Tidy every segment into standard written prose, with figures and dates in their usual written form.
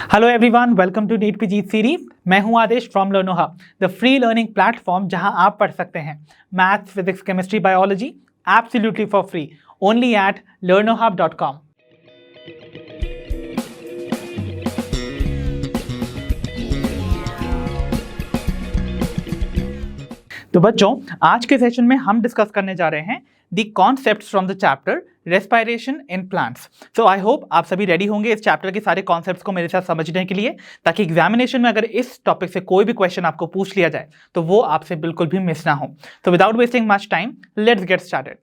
Hello everyone, welcome to NEET PG series. मैं हूं Adesh from Learnohub, the free learning platform जहां आप पढ़ सकते हैं maths, physics, chemistry, biology absolutely for free only at learnohub.com। तो बच्चों, आज के सेशन में हम डिस्कस करने जा रहे हैं the concepts from the chapter respiration in plants. So I hope आप सभी रेडी होंगे इस चैप्टर के सारे कॉन्सेप्ट्स को मेरे साथ समझने के लिए, ताकि एग्जामिनेशन में अगर इस टॉपिक से कोई भी क्वेश्चन आपको पूछ लिया जाए तो वो आपसे बिल्कुल भी मिस ना हो। तो without wasting much time, let's get started.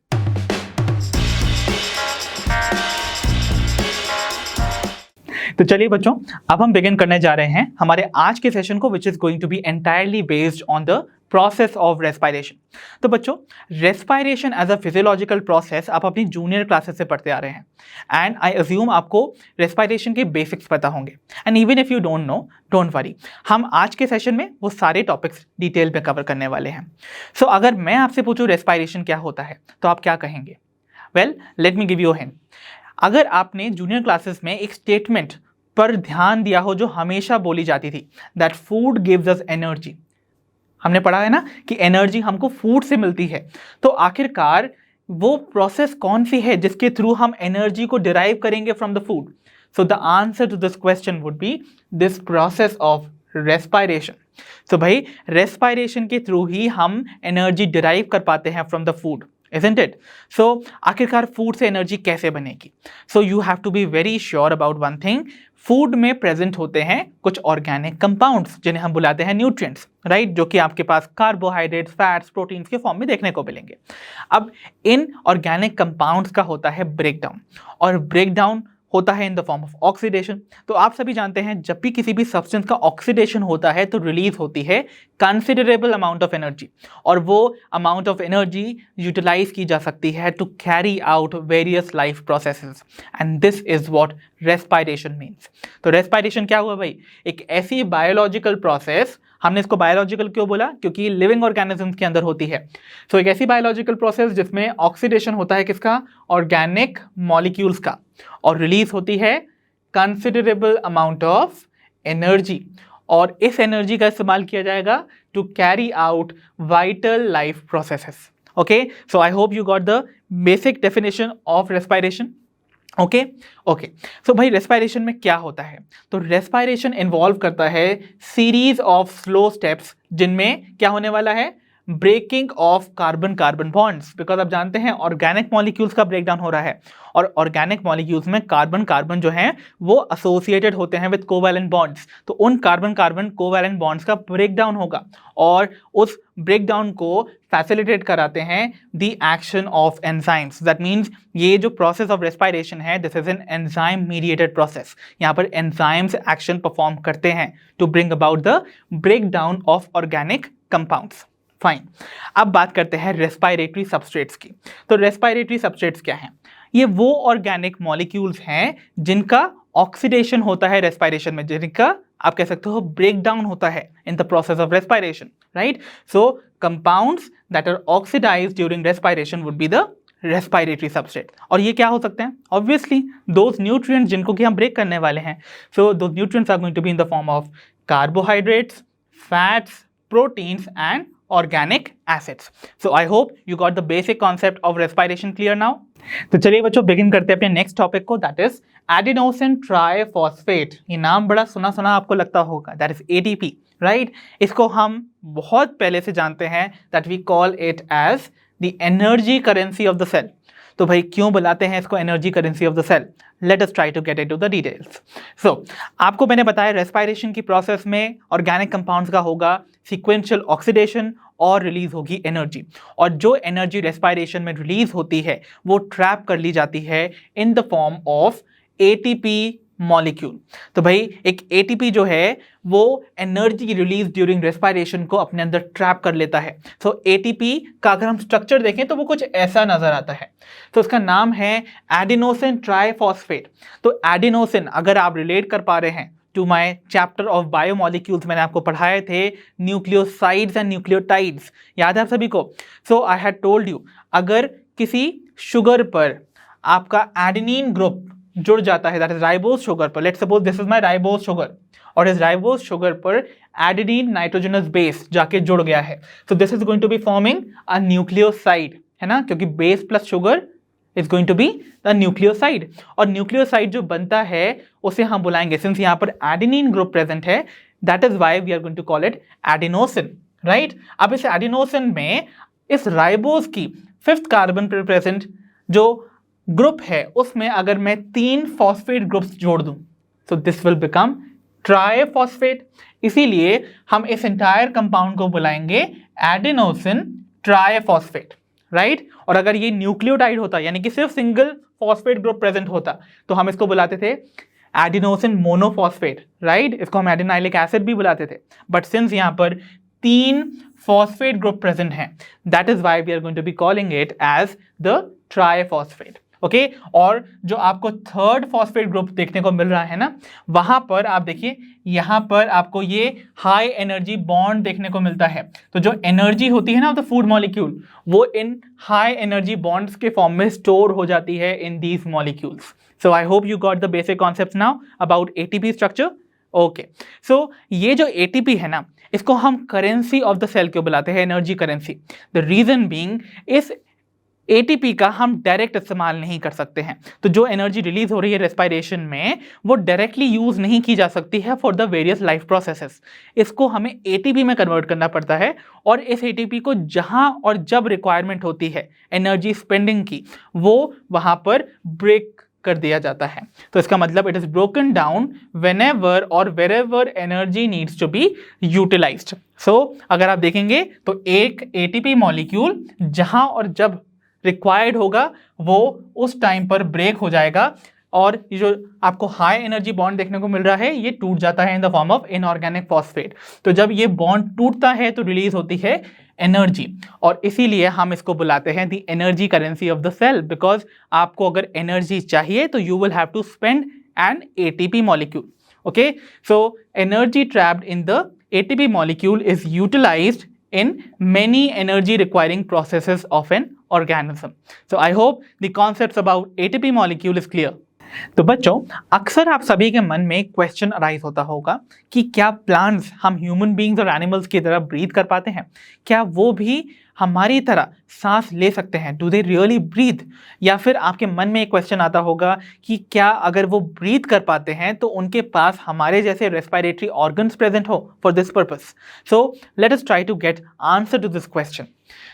तो चलिए बच्चों, अब हम बिगिन करने जा रहे हैं हमारे आज के सेशन को, which is going to be entirely based on the process of respiration. तो बच्चों, respiration as a physiological process आप अपनी जूनियर क्लासेस से पढ़ते आ रहे हैं, एंड आई अज्यूम आपको रेस्पिरेशन के बेसिक्स पता होंगे। And even if you don't know, don't worry, हम आज के सेशन में वो सारे टॉपिक्स डिटेल में कवर करने वाले हैं। सो अगर मैं आपसे पूछूं रेस्पिरेशन क्या होता है तो आप क्या कहेंगे? Well, let me give you a hint. अगर आपने जूनियर क्लासेस में एक स्टेटमेंट पर ध्यान दिया हो जो हमेशा बोली जाती थी, that food gives us energy, हमने पढ़ा है ना कि एनर्जी हमको फूड से मिलती है। तो आखिरकार वो प्रोसेस कौन सी है जिसके थ्रू हम एनर्जी को डिराइव करेंगे from the food? So the answer to this question would be this process of respiration. तो भाई, रेस्पिरेशन के थ्रू ही हम एनर्जी डिराइव कर पाते हैं from the food, isn't it? So आखिरकार फूड से एनर्जी कैसे बनेगी? So you have to be very sure about one thing. Food में प्रेजेंट होते हैं कुछ ऑर्गेनिक कंपाउंड्स जिन्हें हम बुलाते हैं न्यूट्रिएंट्स, राइट, जो कि आपके पास कार्बोहाइड्रेट्स, फैट्स, प्रोटीन्स के फॉर्म में देखने को मिलेंगे। अब इन ऑर्गेनिक कंपाउंड्स का होता है ब्रेकडाउन, और ब्रेकडाउन होता है in the form of oxidation. तो आप सभी जानते हैं जब भी किसी भी सब्सटेंस का ऑक्सीडेशन होता है तो रिलीज होती है कंसिडरेबल अमाउंट ऑफ एनर्जी, और वो अमाउंट ऑफ एनर्जी यूटिलाइज की जा सकती है to carry out various life processes, and this is what respiration means. तो रेस्पिरेशन क्या हुआ भाई? एक ऐसी बायोलॉजिकल प्रोसेस, हमने इसको बायोलॉजिकल क्यों बोला? क्योंकि लिविंग ऑर्गेनिजम्स के अंदर होती है। सो एक ऐसी बायोलॉजिकल प्रोसेस जिसमें ऑक्सीडेशन होता है किसका? ऑर्गेनिक मॉलिक्यूल्स का, और रिलीज होती है कंसिडरेबल अमाउंट ऑफ एनर्जी, और इस एनर्जी का इस्तेमाल किया जाएगा to carry out vital life processes. Okay, so I hope you got the basic definition of respiration. Okay, so भाई, रेस्पिरेशन में क्या होता है? तो रेस्पिरेशन इन्वॉल्व करता है सीरीज ऑफ स्लो स्टेप्स, जिनमें क्या होने वाला है? Breaking of carbon carbon bonds, because आप जानते हैं ऑर्गेनिक मॉलिक्यूल्स का ब्रेकडाउन हो रहा है, और ऑर्गेनिक मॉलिक्यूल्स में कार्बन कार्बन जो हैं वो एसोसिएटेड होते हैं विद कोवैलेंट बॉन्ड्स। तो उन कार्बन कार्बन कोवैलेंट बॉन्ड्स का ब्रेकडाउन होगा, और उस ब्रेकडाउन को फैसिलिटेट कराते हैं the action of enzymes. That means ये जो प्रोसेस ऑफ रेस्पिरेशन है, this is an enzyme mediated process. यहाँ पर एंजाइम्स एक्शन परफॉर्म करते हैं to bring about the breakdown of organic compounds. Fine, अब बात करते हैं रेस्पिरेटरी सबस्ट्रेट्स की। तो रेस्पिरेटरी सबस्ट्रेट्स क्या हैं? ये वो ऑर्गेनिक मॉलिक्यूल्स हैं जिनका ऑक्सीडेशन होता है रेस्पिरेशन में, जिनका आप कह सकते हो ब्रेकडाउन होता है in the process of respiration, right? So compounds that are oxidised during respiration would be the respiratory substrate. और ये क्या हो सकते हैं? ऑब्वियसली दोज न्यूट्रिएंट्स जिनको कि हम ब्रेक करने वाले हैं। So those nutrients are going to be in the form of carbohydrates, fats, proteins and organic acids. So I hope you got the basic concept of respiration clear now. तो चलिए बच्चों, begin करते हैं अपने next topic को, that is adenosine triphosphate. ये नाम बड़ा सुना सुना आपको लगता होगा, दैट इज एटीपी, राइट? इसको हम बहुत पहले से जानते हैं, that we call it as the energy currency of the cell. तो भाई, क्यों बुलाते हैं इसको energy currency of the cell? Let us try to get into the details. So आपको मैंने बताया रेस्पिरेशन की प्रोसेस में ऑर्गेनिक कंपाउंड्स का होगा सीक्वेंशियल ऑक्सीडेशन, और रिलीज होगी एनर्जी, और जो एनर्जी रेस्पिरेशन में रिलीज होती है वो ट्रैप कर ली जाती है in the form of ATP molecule. तो भाई, एक एटीपी जो है वो एनर्जी रिलीज ड्यूरिंग रेस्पिरेशन को अपने अंदर ट्रैप कर लेता है। सो एटीपी का अगर हम स्ट्रक्चर देखें तो वो कुछ ऐसा नजर आता है। तो उसका नाम है एडिनोसिन ट्राइफॉस्फेट। तो एडिनोसिन, अगर आप रिलेट कर पा रहे हैं to my chapter of biomolecules, मैंने आपको पढ़ाए थे न्यूक्लियोसाइड्स एंड न्यूक्लियोटाइड्स, याद है आप सभी को? सो आई हैड टोल्ड यू, अगर किसी शुगर पर आपका एडेनिन ग्रुप जुड़ जाता है, दैट इज राइबोज शुगर पर, let's suppose this is my ribose sugar, और इस राइबोज शुगर पर एडेनिन नाइट्रोजनस बेस जाके जुड़ गया है, so this is going to be forming a nucleoside, है ना, क्योंकि base plus sugar is going to be the nucleoside, और न्यूक्लियोसाइड जो बनता है उसे हम बुलाएंगे, सिंस यहाँ पर एडेनिन ग्रुप प्रेजेंट है, that is why we are going to call it adenosine, right. अब इस एडिनोसिन में इस राइबोज की 5th कार्बन पर प्रेजेंट जो ग्रुप है उसमें अगर मैं 3 फॉस्फेट ग्रुप्स जोड़ दूं, so this will become triphosphate, इसीलिए हम इस एंटायर कंपाउंड को बुलाएंगे एडिनोसिन ट्राइफॉस्फेट, राइट। और अगर ये न्यूक्लियोटाइड होता, यानी कि सिर्फ सिंगल फॉस्फेट ग्रुप प्रेजेंट होता, तो हम इसको बुलाते थे एडिनोसिन मोनोफॉस्फेट, राइट, इसको हम एडिनाइलिक एसिड भी बुलाते थे, बट सिंस यहाँ पर 3 फॉस्फेट ग्रुप प्रेजेंट हैं, that is why we are going to be calling it as the triphosphate, okay. और जो आपको 3rd फॉस्फेट ग्रुप देखने को मिल रहा है ना, वहां पर आप देखिए, यहां पर आपको ये हाई एनर्जी बॉन्ड देखने को मिलता है, तो जो एनर्जी होती है ना द फूड मॉलिक्यूल, वो इन हाई एनर्जी बॉन्ड्स के फॉर्म में स्टोर हो जाती है in these molecules. So I hope you got the basic concept now about ATP structure, okay. So ये जो एटीपी है ना, इसको हम करेंसी ऑफ द सेल क्यों बुलाते हैं, energy currency, the reason being इस एटीपी का हम डायरेक्ट इस्तेमाल नहीं कर सकते हैं, तो जो एनर्जी रिलीज हो रही है रेस्पिरेशन में वो डायरेक्टली यूज नहीं की जा सकती है for the various life processes, इसको हमें एटीपी में कन्वर्ट करना पड़ता है, और इस एटीपी को जहां और जब रिक्वायरमेंट होती है एनर्जी स्पेंडिंग की, वो वहां पर ब्रेक कर दिया जाता है। तो इसका मतलब it is broken down whenever और wherever energy needs to be utilised. So अगर आप देखेंगे तो एक एटीपी मॉलिक्यूल जहां और जब रिक्वायर्ड होगा वो उस टाइम पर ब्रेक हो जाएगा, और ये जो आपको हाई एनर्जी बॉन्ड देखने को मिल रहा है ये टूट जाता है in the form of inorganic phosphate. तो जब ये बॉन्ड टूटता है तो रिलीज होती है एनर्जी, और इसीलिए हम इसको बुलाते हैं the energy currency of the cell, because आपको अगर एनर्जी चाहिए तो you will have to spend an ATP molecule, okay. So energy trapped in the ATP molecule is utilised in many energy requiring processes of an organism. So I hope the concepts about ATP molecule is clear. तो बच्चों, अक्सर आप सभी के मन में एक question arise होता होगा कि क्या प्लांट्स हम ह्यूमन बींग्स और एनिमल्स की तरह ब्रीथ कर पाते हैं, क्या वो भी हमारी तरह सांस ले सकते हैं, डू दे रियली ब्रीथ। या फिर आपके मन में एक क्वेश्चन आता होगा कि क्या अगर वो ब्रीथ कर पाते हैं तो उनके पास हमारे जैसे रेस्पिरेटरी ऑर्गन्स प्रेजेंट हो for this purpose. So let us try to get answer to this question.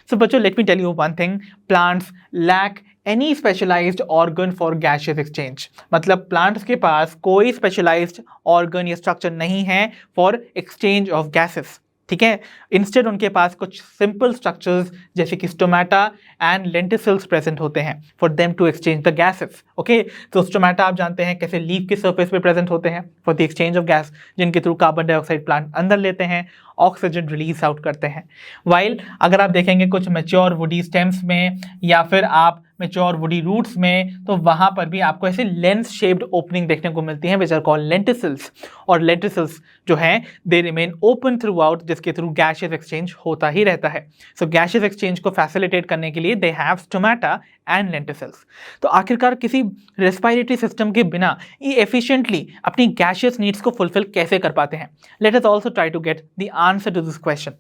So बच्चों, let me tell you one thing, plants lack any specialised organ for gaseous exchange, मतलब plants के पास कोई specialised organ या structure नहीं है for exchange of gases, ठीक है। इंस्टेड उनके पास कुछ सिंपल स्ट्रक्चर्स जैसे कि स्टोमेटा एंड लेंटिसल्स प्रेजेंट होते हैं for them to exchange the gases, okay. तो स्टोमेटा आप जानते हैं कैसे लीफ के सरफेस पे प्रेजेंट होते हैं for the exchange of gas, जिनके थ्रू कार्बन डाइऑक्साइड प्लांट अंदर लेते हैं, ऑक्सीजन रिलीज आउट करते हैं। वाइल अगर आप देखेंगे कुछ मैच्योर वुडी स्टेम्स में या फिर आप मैच्योर वुडी रूट्स में, तो वहां पर भी आपको ऐसे लेंस शेप्ड ओपनिंग देखने को मिलती है विच आर कॉल्ड लेंटिसल्स, और लेंटिसल्स जो हैं they remain open through out, जिसके थ्रू गैसियस एक्सचेंज होता ही रहता है। सो गैसियस एक्सचेंज को फैसिलिटेट करने के लिए they have stomata and lenticels. तो आखिरकार किसी रेस्पिरेटरी सिस्टम के बिना ये एफिशिएंटली अपनी गैसियस नीड्स को फुलफिल कैसे कर पाते हैं? Let us also try to get the answer to this question.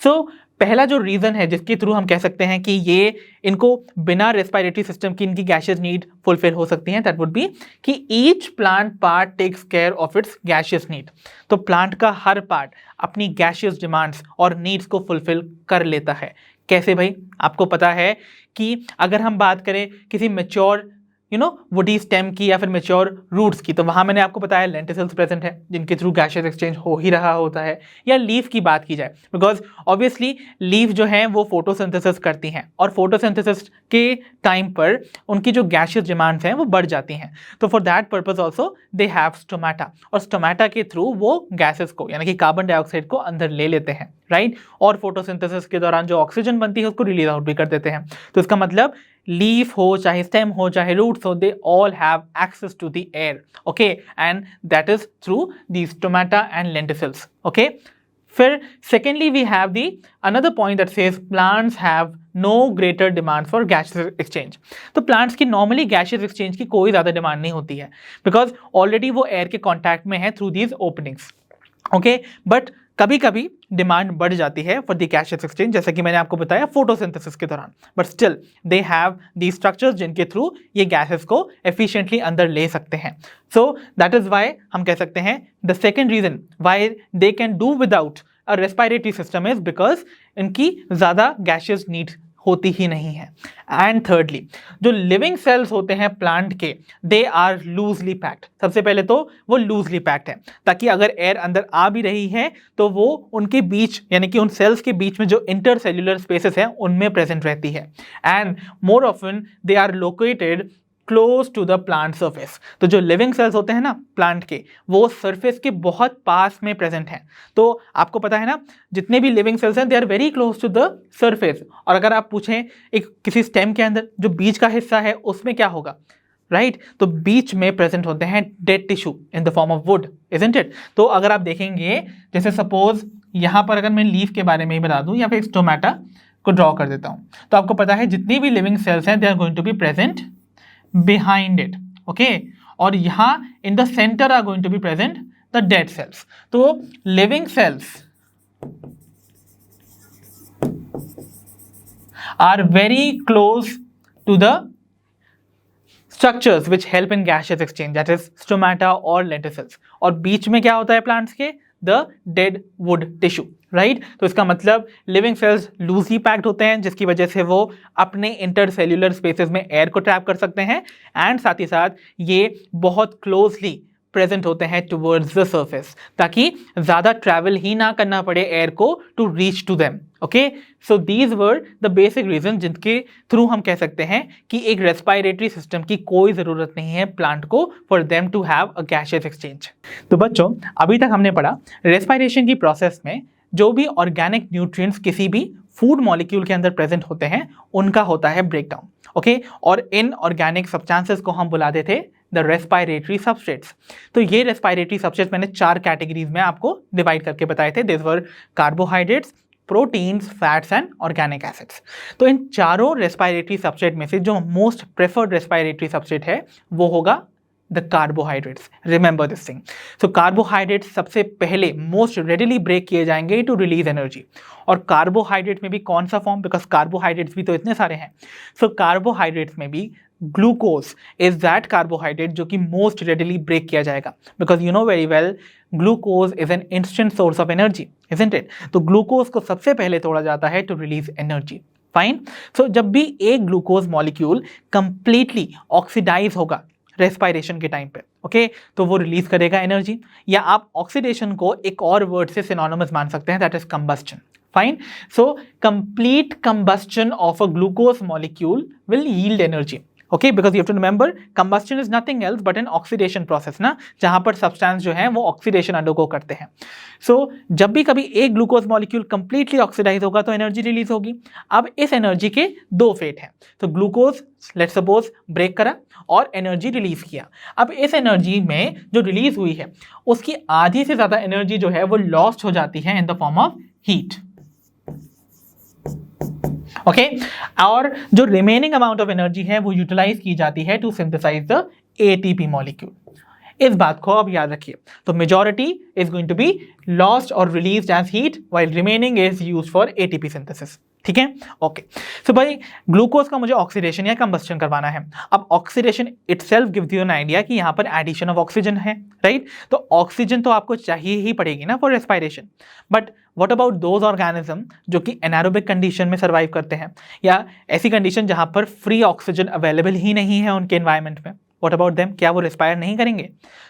So पहला जो रीजन है जिसके थ्रू हम कह सकते हैं कि ये इनको बिना रेस्पिरेटरी सिस्टम की इनकी गैसियस नीड फुलफिल हो सकती हैं, दैट वुड बी कि each plant part takes care of its gaseous need. तो प्लांट का हर पार्ट अपनी गैसियस डिमांड्स और नीड्स को फुलफिल कर लेता है। कैसे भाई? आपको पता है कि अगर हम बात करें किसी मैच्योर वुडी स्टेम की या फिर मैच्योर रूट्स की, तो वहां मैंने आपको बताया लेंटिसल्स प्रेजेंट है जिनके थ्रू गैसियस एक्सचेंज हो ही रहा होता है। या लीफ की बात की जाए, बिकॉज ऑब्वियसली लीफ जो है वो फोटोसिंथेसिस करती हैं, और फोटोसिंथेसिस के टाइम पर उनकी जो गैसियस डिमांड्स हैं वो बढ़ जाती हैं। तो for that purpose also they have stomata, और स्टोमेटा के थ्रू वो गैसेस को यानी कि कार्बन डाइऑक्साइड को अंदर ले लेते हैं, राइट। और फोटोसिंथेसिस के दौरान जो ऑक्सीजन बनती है उसको रिलीज आउट भी कर देते हैं। तो इसका मतलब लीफ हो चाहे स्टेम हो चाहे रूट्स हो, they all have access to the air, okay, and that is through the stomata and lenticels, okay. फिर secondly we have the another point that says plants have no greater demand for gaseous exchange. तो plants की normally gaseous exchange की कोई ज़्यादा demand नहीं होती है, because already वो एयर के कॉन्टैक्ट में है through these openings. Okay, but कभी कभी डिमांड बढ़ जाती है फॉर द गैसियस एक्सचेंज, जैसे कि मैंने आपको बताया फोटोसिंथेसिस के दौरान, but still they have the structures जिनके थ्रू ये गैसेस को एफिशिएंटली अंदर ले सकते हैं। सो दैट इज वाई हम कह सकते हैं the second reason why they can do without a respiratory system is because इनकी ज़्यादा गैसियस नीड होती ही नहीं है। एंड थर्डली, जो लिविंग सेल्स होते हैं प्लांट के, दे आर लूजली पैक्ड। सबसे पहले तो वो लूजली पैक्ड है, ताकि अगर एयर अंदर आ भी रही है तो वो उनके बीच, यानी कि उन सेल्स के बीच में जो इंटरसेल्युलर स्पेसेस हैं उनमें प्रेजेंट रहती है। And more often they are located close to the plant surface. तो जो लिविंग सेल्स होते हैं ना प्लांट के, वो सरफेस के बहुत पास में प्रेजेंट हैं। तो आपको पता है ना, जितने भी लिविंग सेल्स हैं they are very close to the surface. और अगर आप पूछें एक किसी स्टेम के अंदर जो बीच का हिस्सा है उसमें क्या होगा, राइट तो बीच में प्रेजेंट होते हैं dead tissue in the form of would, isn't it. तो अगर आप देखेंगे, जैसे सपोज यहाँ पर अगर मैं लीफ के बारे में ही बता दूँ या फिर स्टोमेटा को ड्रॉ कर देता हूँ, तो आपको पता है जितनी भी लिविंग सेल्स हैं they are going to be present behind it, okay, और यहाँ in the center are going to be present the dead cells. तो living cells are very close to the structures which help in gaseous exchange, that is stomata or lenticels. और बीच में क्या होता है plants के, the dead would tissue, right. तो इसका मतलब लिविंग सेल्स लूजली पैक्ड होते हैं, जिसकी वजह से वो अपने इंटरसेल्युलर स्पेसेस में एयर को ट्रैप कर सकते हैं, एंड साथ ही साथ ये बहुत क्लोजली प्रेजेंट होते हैं टुवर्ड्स द सरफेस, ताकि ज़्यादा ट्रैवल ही ना करना पड़े एयर को to reach to them. Okay, so these were the basic reason जिनके थ्रू हम कह सकते हैं कि एक रेस्पिरेटरी सिस्टम की कोई ज़रूरत नहीं है प्लांट को for them to have a gaseous exchange. तो बच्चों, अभी तक हमने पढ़ा रेस्पिरेशन की प्रोसेस में जो भी ऑर्गेनिक न्यूट्रिएंट्स किसी भी फूड मॉलिक्यूल के अंदर प्रेजेंट होते हैं उनका होता है ब्रेकडाउन। ओके, और इन ऑर्गेनिक सब्सटेंसेस को हम बुलाते थे द रेस्पिरेटरी सबस्ट्रेट्स। तो ये रेस्पिरेटरी सबस्ट्रेट्स मैंने 4 कैटेगरीज में आपको डिवाइड करके बताए थे। This were carbohydrates, proteins, fats and organic acids. तो इन चारों रेस्पिरेटरी सबस्ट्रेट में से जो मोस्ट प्रेफर्ड रेस्पिरेटरी सबस्ट्रेट है वो होगा the carbohydrates. Remember this thing. So carbohydrates सबसे पहले मोस्ट रेडिली ब्रेक किए जाएंगे टू रिलीज एनर्जी। और कार्बोहाइड्रेट में भी कौन सा फॉर्म, बिकॉज कार्बोहाइड्रेट्स भी तो इतने सारे हैं। सो कार्बोहाइड्रेट्स में भी ग्लूकोज इज दैट कार्बोहाइड्रेट जो कि मोस्ट रेडिली ब्रेक किया जाएगा, because you know very well glucose is an instant source of energy, isn't it. तो ग्लूकोज को सबसे पहले तोड़ा जाता है टू रिलीज एनर्जी। फाइन। सो जब भी एक ग्लूकोज मॉलिक्यूल कंप्लीटली ऑक्सीडाइज होगा रेस्पिरेशन के टाइम पे, ओके, तो वो रिलीज करेगा एनर्जी। या आप ऑक्सीडेशन को एक और वर्ड से सिनोनिमस मान सकते हैं, that is combustion. Fine. So complete combustion of a glucose molecule will yield energy. Okay, because you have to remember combustion is nothing else but an oxidation process ना, जहाँ पर substance जो है वो oxidation undergo करते हैं। So जब भी कभी एक glucose molecule completely oxidize होगा तो energy release होगी। अब इस energy के 2 फेट हैं। तो glucose let's suppose break करा और energy release किया। अब इस energy में जो release हुई है उसकी आधी से ज़्यादा energy जो है वो lost हो जाती है in the form of heat। Okay, और जो रिमेनिंग अमाउंट ऑफ एनर्जी है वो यूटिलाइज की जाती है to synthesise the ATP molecule. इस बात को अब याद रखिए। तो majority is going to be lost और released as heat while remaining is used for ATP synthesis. ठीक है, ओके। सो भाई ग्लूकोज का मुझे ऑक्सीडेशन या कंबस्टन करवाना है। अब oxidation itself gives you an idea कि यहाँ पर एडिशन ऑफ ऑक्सीजन है, राइट। तो ऑक्सीजन तो आपको चाहिए ही पड़ेगी ना for respiration. But what about those organism जो कि एनारोबिक कंडीशन में सर्वाइव करते हैं, या ऐसी कंडीशन जहाँ पर फ्री ऑक्सीजन अवेलेबल ही नहीं है उनके एनवायरमेंट में, व्हाट अबाउट देम, क्या वो रिस्पायर नहीं करेंगे?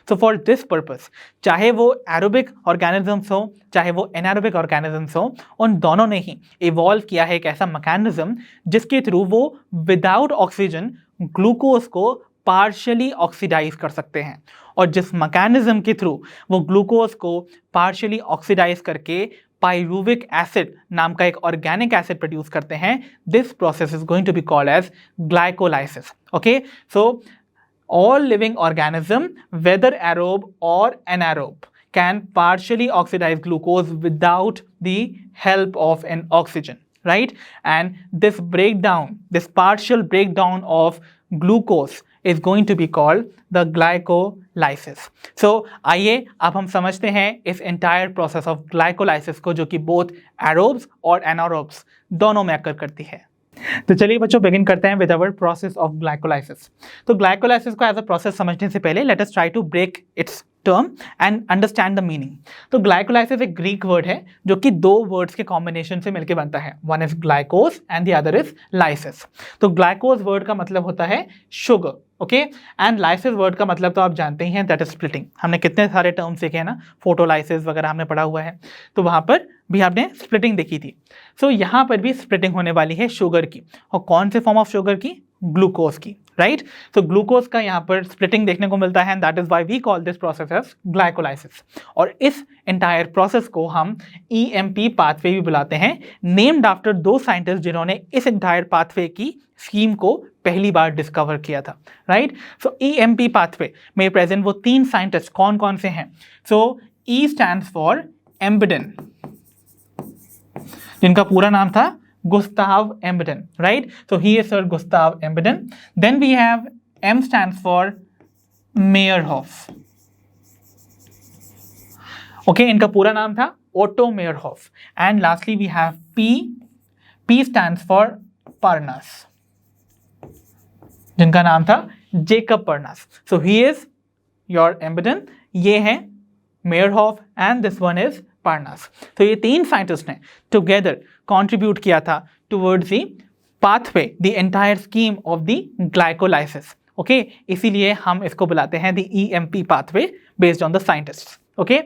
सो फॉर दिस पर्पस, चाहे वो एरोबिक ऑर्गेनिजम्स हो चाहे वो एनारोबिक ऑर्गेनिजम्स हो, उन दोनों ने ही इवॉल्व किया है एक ऐसा मैकेनिज्म जिसके थ्रू वो विदाउट ऑक्सीजन ग्लूकोज को पार्शियली ऑक्सीडाइज कर सकते हैं। और जिस मैकेनिज्म के थ्रू वो ग्लूकोज को पार्शियली ऑक्सीडाइज करके पाइरुविक एसिड नाम का एक ऑर्गेनिक एसिड प्रोड्यूस करते हैं, this process is going to be called as glycolysis. Okay, so all living organism whether aerobe or anaerobe can partially oxidize glucose without the help of an oxygen, right? And this breakdown, this partial breakdown of glucose is going to be called the glycolysis. So आइए अब हम समझते हैं इस entire process of glycolysis को, जो कि both aerobes और anaerobes दोनों में अकर करती है। तो चलिए बच्चों बिगिन करते हैं with our process of glycolysis. तो ग्लाइकोलाइसिस को एज अ प्रोसेस समझने से पहले late us try to break it's term and understand the meaning. तो ग्लाइकोलाइसिस एक ग्रीक वर्ड है जो कि दो वर्ड्स के कॉम्बिनेशन से मिलकर बनता है, one is glycose and the other is lysis. तो ग्लाइकोज वर्ड का मतलब होता है sugar, okay, and lysis word का मतलब तो आप जानते ही हैं, दैट इज स्प्लिटिंग। हमने कितने सारे टर्म्स सीखे हैं ना, फोटोलाइसिस वगैरह हमने पढ़ा हुआ है, तो वहाँ पर भी आपने स्प्लिटिंग देखी थी। सो यहाँ पर भी स्प्लिटिंग होने वाली है शुगर की, और कौन से फॉर्म ऑफ शुगर की? ग्लूकोज की, राइट? तो ग्लूकोज का यहाँ पर स्प्लिटिंग देखने को मिलता है, and that is why we call this process as glycolysis. और इस एंटायर प्रोसेस को हम EMP पाथवे भी बुलाते हैं, नेम्ड आफ्टर दो साइंटिस्ट जिन्होंने इस एंटायर पाथवे की स्कीम को पहली बार डिस्कवर किया था, राइट? सो EMP पाथवे में प्रेजेंट वो तीन साइंटिस्ट कौन कौन से हैं? सो E स्टैंड्स फॉर एम्बिडेन, जिनका पूरा नाम था Gustav Embden, right? So he is Sir Gustav Embden. Then we have M stands for Meyerhoff. Okay, इनका पूरा नाम था Otto Meyerhoff. And lastly we have P. P stands for Parnas, जिनका नाम था Jacob Parnas. So he is your Embden. ये है Meyerhoff and this one is Parnas. तो ये तीन साइंटिस्ट ने टुगेदर कंट्रीब्यूट किया था towards the pathway, the entire scheme of the glycolysis, okay? इसीलिए हम इसको बुलाते हैं the EMP pathway based on the scientists, okay?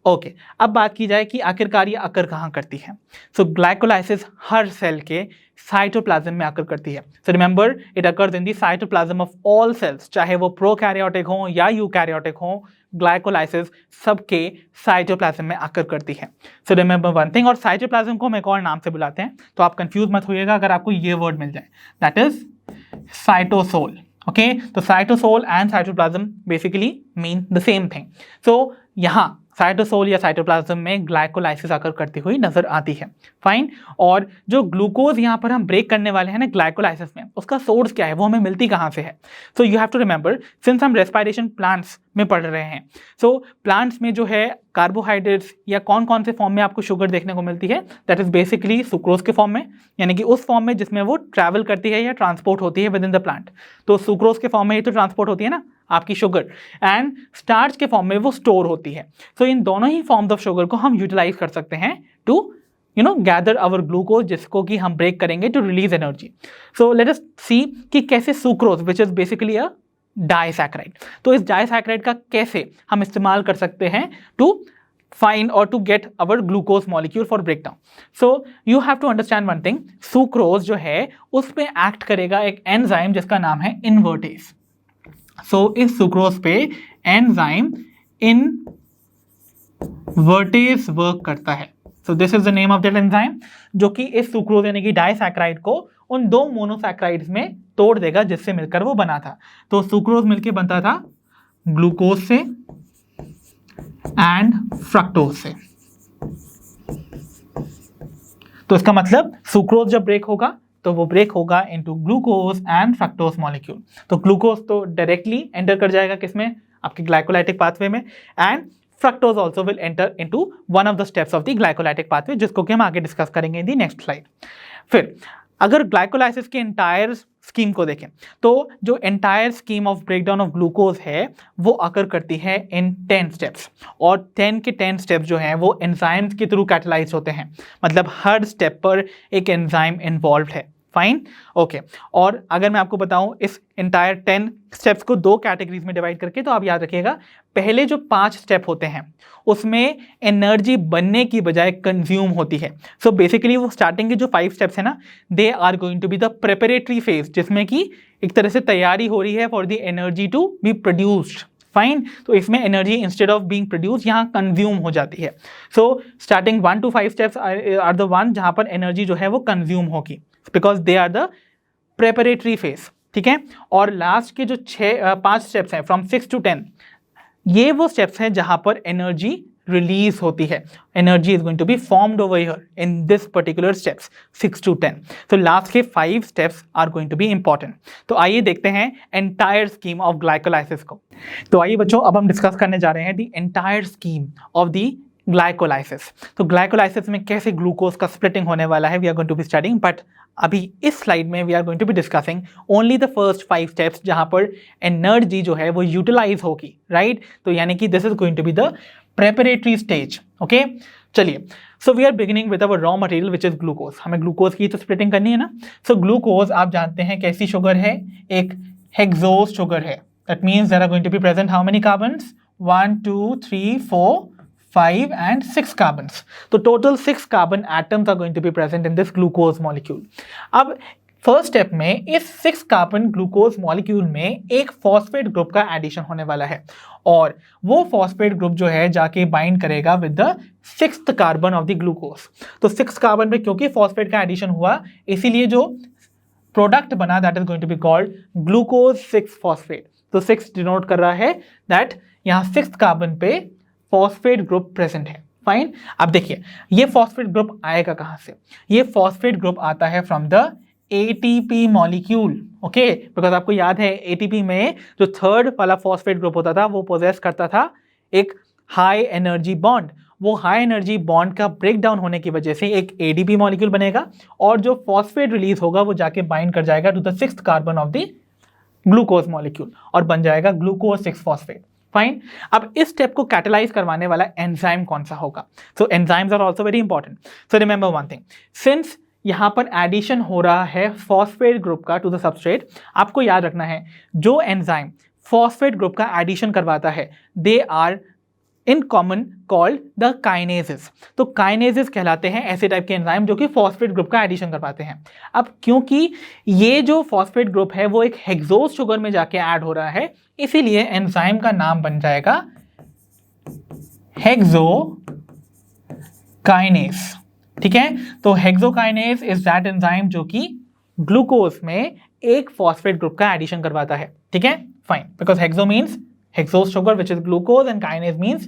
Okay, अब बात की जाए कि आखिरकार ये अकर कहाँ करती है। सो ग्लाइकोलाइसिस हर सेल के साइटोप्लाज्म में अकर करती है। So remember it occurs in the cytoplasm of all cells, चाहे वो प्रोकैरियोटिक हो या यूकैरियोटिक हो, ग्लाइकोलाइसिस सबके साइटोप्लाज्म में आकर करती है। सो रिमेंबर वन थिंग, और साइटोप्लाज्म को हम एक और नाम से बुलाते हैं, तो आप कंफ्यूज मत होइएगा अगर आपको ये वर्ड मिल जाए, दैट इज साइटोसोल, ओके? तो cytosol and cytoplasm basically mean the same thing. So यहाँ साइटोसोल या साइटोप्लाज्म में ग्लाइकोलाइसिस आकर करती हुई नजर आती है, फाइन। और जो ग्लूकोज यहाँ पर हम ब्रेक करने वाले हैं ना ग्लाइकोलाइसिस में, उसका सोर्स क्या है, वो हमें मिलती कहाँ से है? So you have to remember, since हम रेस्पिरेशन प्लांट्स में पढ़ रहे हैं, सो प्लांट्स में जो है कार्बोहाइड्रेट्स या कौन कौन से फॉर्म में आपको शुगर देखने को मिलती है, दैट इज बेसिकली सुक्रोज के फॉर्म में, यानी कि उस फॉर्म में जिसमें वो ट्रैवल करती है या ट्रांसपोर्ट होती है विद इन द प्लांट। तो सुक्रोज के फॉर्म में ही तो ट्रांसपोर्ट होती है ना आपकी शुगर, एंड स्टार्च के फॉर्म में वो स्टोर होती है। सो इन दोनों ही फॉर्म्स ऑफ शुगर को हम यूटिलाइज कर सकते हैं टू गैदर अवर ग्लूकोज, जिसको कि हम ब्रेक करेंगे to release energy. So let us see कि कैसे sucrose which is basically a disaccharide, तो इस डाइसैकेराइड का कैसे हम इस्तेमाल कर सकते हैं to find or to get our glucose molecule for breakdown. So you have to understand one thing, sucrose जो है उस पे एक्ट करेगा एक एंजाइम जिसका नाम है इनवर्टेज। सो इस सुक्रोज पे एंजाइम इनवर्टेज वर्क करता है। So this is the name of that enzyme, जो कि इस सुक्रोज यानी कि डाइसैकेराइड को उन दो मोनोसैकेराइड्स में तोड़ देगा जिससे मिलकर वो बना था। तो सुक्रोज मिलकर बनता था ग्लूकोज से एंड फ्रक्टोज से। तो इसका मतलब सुक्रोज जब ब्रेक होगा तो वो ब्रेक होगा into glucose and fructose molecule. तो ग्लूकोज तो डायरेक्टली एंटर कर जाएगा किसमें, आपके ग्लाइकोलाइटिक पाथवे में, and fructose also will enter into one of the steps of the glycolytic pathway, जिसको कि हम आगे डिस्कस करेंगे इन द नेक्स्ट स्लाइड। फिर अगर ग्लाइकोलाइसिस के एंटायर स्कीम को देखें तो जो entire scheme of breakdown of glucose है वो अकर करती है इन 10 स्टेप्स, और 10 के 10 स्टेप्स जो हैं वो एंजाइम्स के थ्रू कैटलाइज होते हैं, मतलब हर स्टेप पर एक एंजाइम इन्वॉल्व है, फाइन, ओके। और अगर मैं आपको बताऊं इस एंटायर 10 स्टेप्स को दो कैटेगरीज में डिवाइड करके, तो आप याद रखिएगा पहले जो 5 स्टेप होते हैं उसमें एनर्जी बनने की बजाय कंज्यूम होती है। सो बेसिकली वो स्टार्टिंग के जो 5 स्टेप्स है ना, they are going to be the preparatory phase, जिसमें कि एक तरह से तैयारी हो रही है for the energy to be produced, fine. तो इसमें energy instead of being produce यहाँ कंज्यूम हो जाती है। सो starting 1 to 5 steps are the one जहाँ पर एनर्जी जो है वो कंज्यूम होगी, because they are the preparatory phase, ठीक है। और लास्ट के जो 5 स्टेप्स हैं फ्रॉम 6 to 10, ये वो स्टेप्स हैं जहां पर एनर्जी रिलीज होती है, energy is going to be formed over here in this particular steps 6 to 10. तो लास्ट के 5 steps are going to be important. तो आइए देखते हैं एंटायर स्कीम ऑफ ग्लाइकोलाइसिस को. तो आइए बच्चों, अब हम डिस्कस करने जा रहे हैं the entire scheme of the glycolysis. तो ग्लाइकोलाइसिस में कैसे ग्लूकोज का स्प्लिटिंग होने वाला है, we are going to be studying, but अभी इस स्लाइड में we are going to be discussing only the first 5 steps जहां पर एनर्जी जो है वो यूटिलाइज होगी, राइट. तो यानी कि this is going to be the preparatory stage. Okay, चलिए. So we are beginning with our raw material which is glucose. हमें ग्लूकोज की तो स्प्लिटिंग करनी है ना. सो ग्लूकोज आप जानते हैं कैसी शुगर है, एक हेक्सोज शुगर है. That means there are going to be present how many carbons, 1 2 3 4 5 and 6 carbons. तो total 6 carbon atoms are going to be present in this glucose molecule. अब फर्स्ट स्टेप में इस 6 कार्बन ग्लूकोज मॉलिक्यूल में एक phosphate group का addition होने वाला है और वो फॉस्फेट ग्रुप जो है जाके बाइंड करेगा with the 6th carbon of the glucose. तो 6 कार्बन पे क्योंकि फॉस्फेट का एडिशन हुआ, इसीलिए जो प्रोडक्ट बना that is going to be called glucose 6 phosphate. तो 6 डिनोट कर रहा है दैट यहाँ 6th कार्बन पे फॉस्फेट ग्रुप प्रेजेंट है. फाइन. अब देखिए ये फॉस्फेट ग्रुप आएगा कहां से. ये फॉस्फेट ग्रुप आता है from the ATP molecule. Okay, because आपको याद है एटीपी में जो थर्ड वाला फॉस्फेट ग्रुप होता था वो पोजेस करता था एक हाई एनर्जी बॉन्ड. वो हाई एनर्जी बॉन्ड का ब्रेक डाउन होने की वजह से एक एडीपी मॉलिक्यूल बनेगा और जो फॉस्फेट रिलीज होगा वो जाके बाइंड कर जाएगा to the 6th carbon of the glucose molecule और बन जाएगा ग्लूकोज 6 फॉस्फेट. फाइन. अब इस स्टेप को कैटेलाइज करवाने वाला एंजाइम कौन सा होगा. So enzymes are also very important. So remember one thing, since यहां पर एडिशन हो रहा है फॉस्फेट ग्रुप का टू द सबस्ट्रेट, आपको याद रखना है जो एंजाइम फॉस्फेट ग्रुप का एडिशन करवाता है they are in common called the kinases. तो काइनेजेस कहलाते हैं ऐसे टाइप के एंजाइम जो कि फॉस्फेट ग्रुप का एडिशन करवाते हैं. अब क्योंकि ये जो फॉस्फेट ग्रुप है वो एक हेक्सोज शुगर में जाके ऐड हो रहा है, इसीलिए एंजाइम का नाम बन जाएगा हेक्सोकाइनेज. ठीक है, तो हेक्सोकाइनेज इज दैट एंजाइम जो कि ग्लूकोज में एक फॉस्फेट ग्रुप का एडिशन करवाता है. ठीक है, fine. Because hexo means hexose sugar which is glucose and kinase means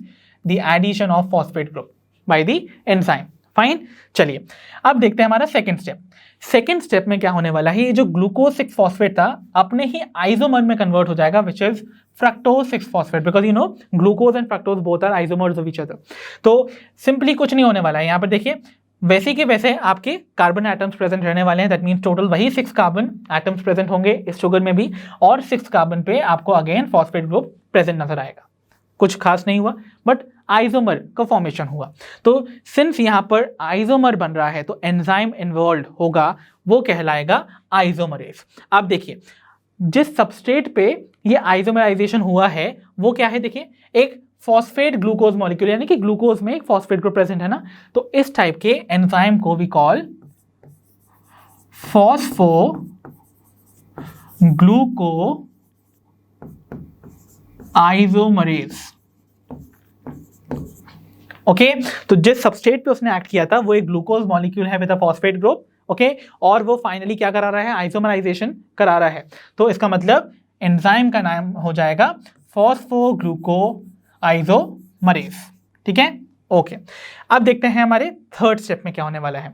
the addition of phosphate group by the enzyme. Fine. चलिए अब देखते हैं हमारा सेकंड स्टेप. सेकंड स्टेप में क्या होने वाला है, ये जो ग्लूकोज 6 फॉस्फेट था अपने ही आइसोमर में कन्वर्ट हो जाएगा which is fructose 6 phosphate. Because you know glucose and fructose both are isomers of each other. तो सिंपली कुछ नहीं होने वाला है. यहाँ पर देखिए वैसे के वैसे आपके कार्बन एटम्स प्रेजेंट रहने वाले हैं. दैट मीन्स टोटल वही 6 कार्बन एटम्स प्रेजेंट होंगे इस शुगर में भी और 6 कार्बन पे आपको अगेन फॉस्फेट ग्रुप प्रेजेंट नजर आएगा. कुछ खास नहीं हुआ बट आइसोमर का फॉर्मेशन हुआ. तो सिंस यहाँ पर आइसोमर बन रहा है तो एंजाइम इन्वॉल्व होगा, वो कहलाएगा आइसोमरेज. आप देखिए जिस सबस्ट्रेट पे ये आइसोमराइजेशन हुआ है वो क्या है, देखिए एक फॉस्फेट ग्लूकोज मॉलिक्यूल यानी कि ग्लूकोज में एक फॉस्फेट ग्रुप प्रेजेंट है ना. तो इस टाइप के एंजाइम को we call phosphoglucoisomerase. Okay, तो जिस सबस्ट्रेट पे उसने एक्ट किया था वो एक ग्लूकोज मॉलिक्यूल है with a phosphate group. Okay, और वो फाइनली क्या करा रहा है, आइसोमराइजेशन करा रहा है. तो इसका मतलब एंजाइम का नाम हो जाएगा फॉस्फोग्लूको आइसोमरेज. ठीक है, ओके. अब देखते हैं हमारे थर्ड स्टेप में क्या होने वाला है.